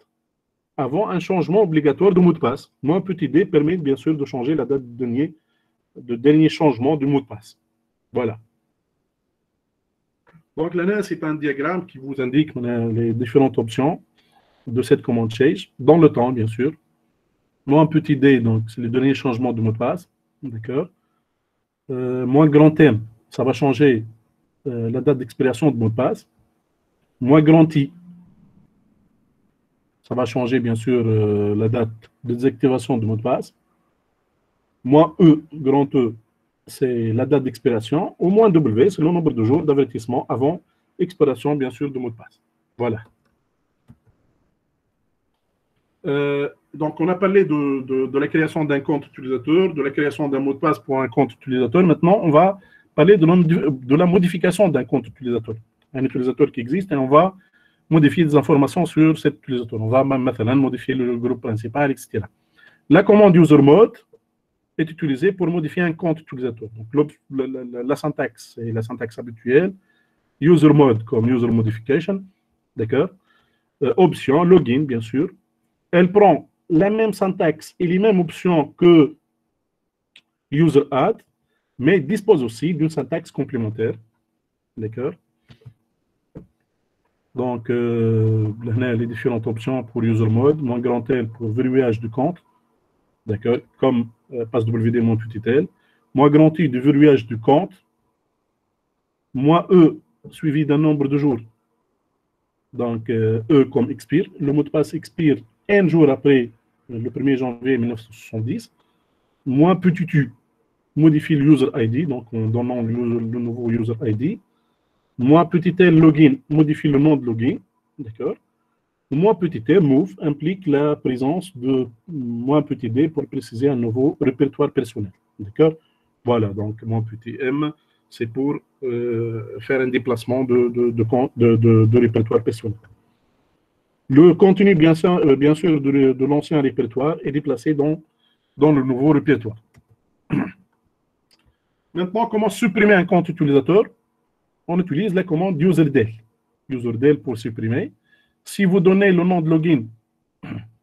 avant un changement obligatoire de mot de passe. Moins petit d permet bien sûr de changer la date de dernier changement du mot de passe. Voilà. Donc là, c'est un diagramme qui vous indique les différentes options de cette commande change, dans le temps bien sûr. Moins petit d, donc c'est le dernier changement de mot de passe. D'accord. Moins grand m, ça va changer la date d'expiration de mot de passe. Moins grand I, ça va changer bien sûr la date de désactivation du mot de passe. Moins E, grand E, c'est la date d'expiration. Au moins W, c'est le nombre de jours d'avertissement avant expiration bien sûr du mot de passe. Voilà. Donc on a parlé de la création d'un compte utilisateur, de la création d'un mot de passe pour un compte utilisateur. Maintenant, on va parler de la modification d'un compte utilisateur. Un utilisateur qui existe et on va modifier des informations sur cet utilisateur. On va maintenant modifier le groupe principal, etc. La commande usermod est utilisée pour modifier un compte utilisateur. Donc, la syntaxe est la syntaxe habituelle. Usermod comme user modification. D'accord? Option, login, bien sûr. Elle prend la même syntaxe et les mêmes options que user add, mais dispose aussi d'une syntaxe complémentaire. D'accord? Donc, les différentes options pour user mode, moins grand L pour verrouillage du compte, d'accord, comme passe WD mon petit L, moins grand I du verrouillage du compte, moins E suivi d'un nombre de jours, donc E comme expire. Le mot de passe expire un jour après le 1er janvier 1970, moins petit U modifie le user ID, donc en donnant le nouveau user ID, moins petit L login modifie le nom de login, d'accord. Moins petit m move implique la présence de moins petit d pour préciser un nouveau répertoire personnel. D'accord. Voilà, donc moins petit m, c'est pour faire un déplacement de répertoire personnel. Le contenu, bien sûr de l'ancien répertoire est déplacé dans le nouveau répertoire. Maintenant, comment supprimer un compte utilisateur? On utilise la commande userdel. Userdel pour supprimer. Si vous donnez le nom de login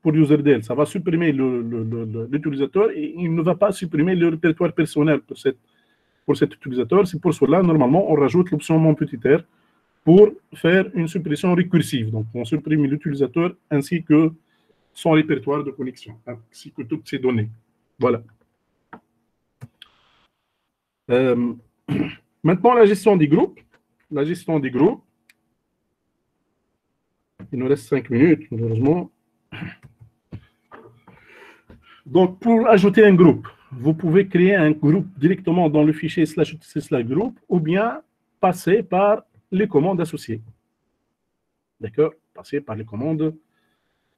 pour userdel, ça va supprimer l'utilisateur et il ne va pas supprimer le répertoire personnel pour cet utilisateur. C'est pour cela, normalement, on rajoute l'option mon petit r pour faire une suppression récursive. Donc, on supprime l'utilisateur ainsi que son répertoire de connexion, ainsi que toutes ces données. Voilà. Maintenant, la gestion des groupes. La gestion des groupes. Il nous reste 5 minutes, malheureusement. Donc, pour ajouter un groupe, vous pouvez créer un groupe directement dans le fichier /etc/group ou bien passer par les commandes associées. D'accord? Passer par les commandes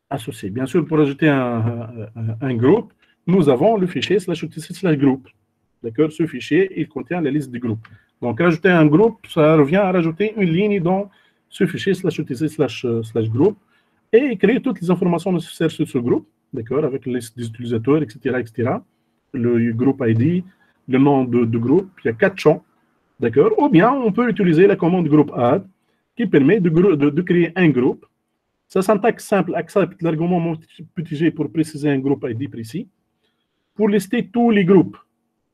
associées. Bien sûr, pour ajouter un groupe, nous avons le fichier /etc/group. D'accord? Ce fichier, il contient la liste des groupes. Donc, rajouter un groupe, ça revient à rajouter une ligne dans ce fichier /etc/group et créer toutes les informations nécessaires sur ce groupe, d'accord, avec les liste des utilisateurs, etc., le groupe ID, le nom de groupe, il y a 4 champs, d'accord. Ou bien on peut utiliser la commande groupe add qui permet de créer un groupe. Sa syntaxe simple accepte l'argument petit g pour préciser un groupe ID précis. Pour lister tous les groupes,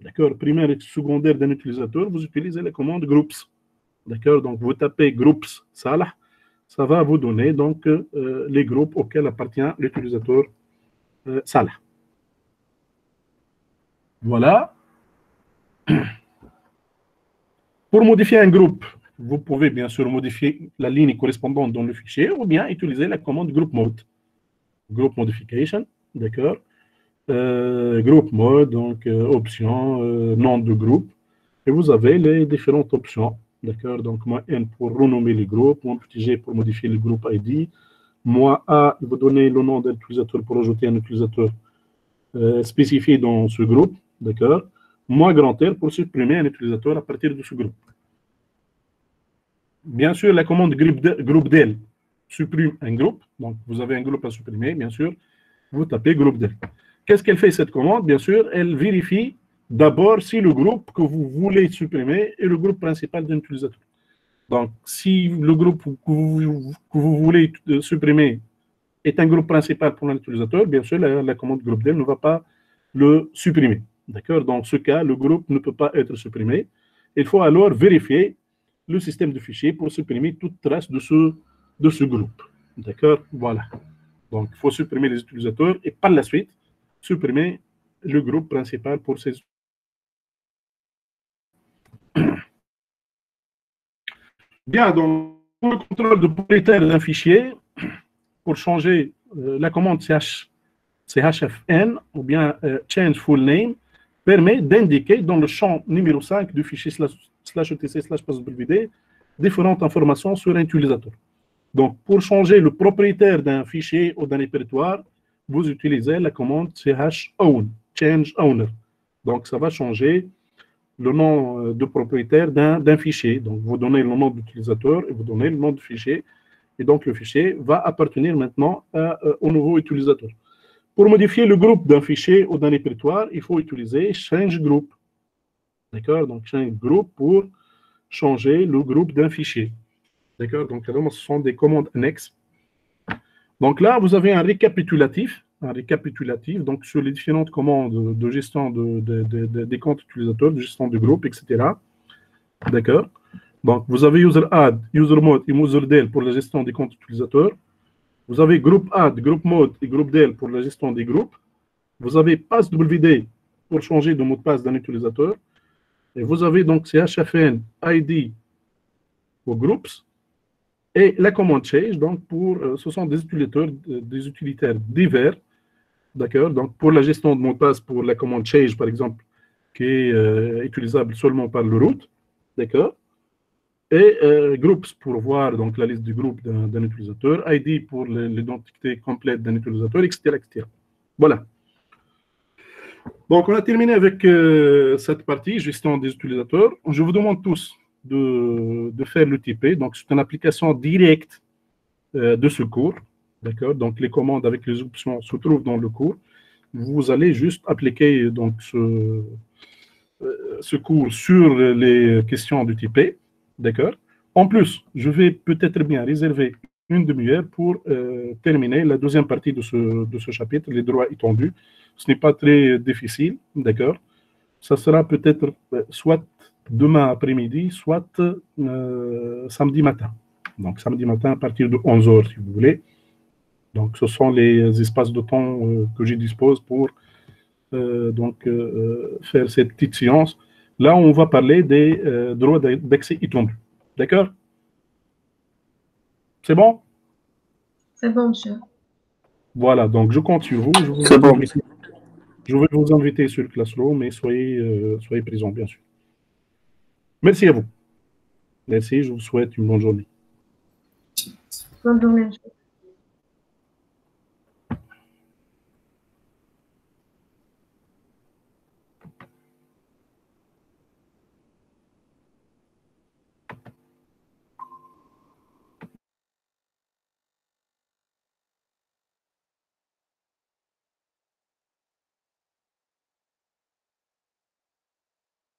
d'accord, primaire et secondaire d'un utilisateur, vous utilisez la commande groups. D'accord, donc vous tapez groups Salah, ça va vous donner donc les groupes auxquels appartient l'utilisateur Salah. Voilà. Pour modifier un groupe, vous pouvez bien sûr modifier la ligne correspondante dans le fichier ou bien utiliser la commande group mode. Group modification, d'accord. Group mode, donc option, nom de groupe. Et vous avez les différentes options. D'accord, donc moins N pour renommer les groupes, moins petit G pour modifier le groupe ID, moins A, vous donnez le nom d'un utilisateur pour ajouter un utilisateur spécifié dans ce groupe, d'accord, moins grand R pour supprimer un utilisateur à partir de ce groupe. Bien sûr, la commande groupe del supprime un groupe, donc vous avez un groupe à supprimer, bien sûr, vous tapez groupe del. Qu'est-ce qu'elle fait cette commande? Bien sûr, elle vérifie d'abord si le groupe que vous voulez supprimer est le groupe principal d'un utilisateur. Donc, si le groupe que vous voulez supprimer est un groupe principal pour un utilisateur, bien sûr, la commande groupe del ne va pas le supprimer. D'accord? Dans ce cas, le groupe ne peut pas être supprimé. Il faut alors vérifier le système de fichiers pour supprimer toute trace de ce groupe. D'accord? Voilà. Donc, il faut supprimer les utilisateurs et par la suite, supprimer le groupe principal pour ces utilisateurs. Bien, donc, pour le contrôle de propriétaire d'un fichier, pour changer la commande chfn ou bien change full name, permet d'indiquer dans le champ numéro 5 du fichier /etc/passwd différentes informations sur un utilisateur. Donc, pour changer le propriétaire d'un fichier ou d'un répertoire, vous utilisez la commande chown, change owner. Donc, ça va changer le nom de propriétaire d'un fichier. Donc, vous donnez le nom d'utilisateur et vous donnez le nom du fichier. Et donc, le fichier va appartenir maintenant au nouveau utilisateur. Pour modifier le groupe d'un fichier ou d'un répertoire, il faut utiliser change group. D'accord? Donc, change group pour changer le groupe d'un fichier. D'accord? Donc, alors, ce sont des commandes annexes. Donc là, vous avez un récapitulatif donc sur les différentes commandes de gestion des comptes utilisateurs, de gestion du groupe, etc. D'accord? Donc, vous avez user add, user mode et userdel pour la gestion des comptes utilisateurs. Vous avez group add, group mode et group del pour la gestion des groupes. Vous avez passwd pour changer de mot de passe d'un utilisateur. Et vous avez donc chfn id pour groups et la commande change, donc ce sont des utilitaires divers, d'accord. Donc pour la gestion de mot de passe, pour la commande change par exemple, qui est utilisable seulement par le root, d'accord. Et groups pour voir donc la liste du groupe d'un utilisateur, ID pour l'identité complète d'un utilisateur, etc., etc. Voilà. Donc, on a terminé avec cette partie, gestion des utilisateurs. Je vous demande tous de faire l'UTP. Donc, c'est une application directe de ce cours. D'accord. Donc, les commandes avec les options se trouvent dans le cours. Vous allez juste appliquer donc, ce cours sur les questions d'UTP. D'accord. En plus, je vais peut-être bien réserver une demi-heure pour terminer la deuxième partie de ce chapitre, les droits étendus. Ce n'est pas très difficile, d'accord. Ça sera peut-être soit demain après-midi, soit samedi matin. Donc, samedi matin à partir de 11h, si vous voulez. Donc, ce sont les espaces de temps que je dispose pour faire cette petite séance. Là, on va parler des droits d'accès étendus. D'accord? C'est bon? C'est bon, monsieur. Voilà, donc je compte sur vous. C'est bon. Je vais vous inviter sur le Classroom, mais soyez présents, bien sûr. Merci à vous. Merci, je vous souhaite une bonne journée. Bonne journée, monsieur.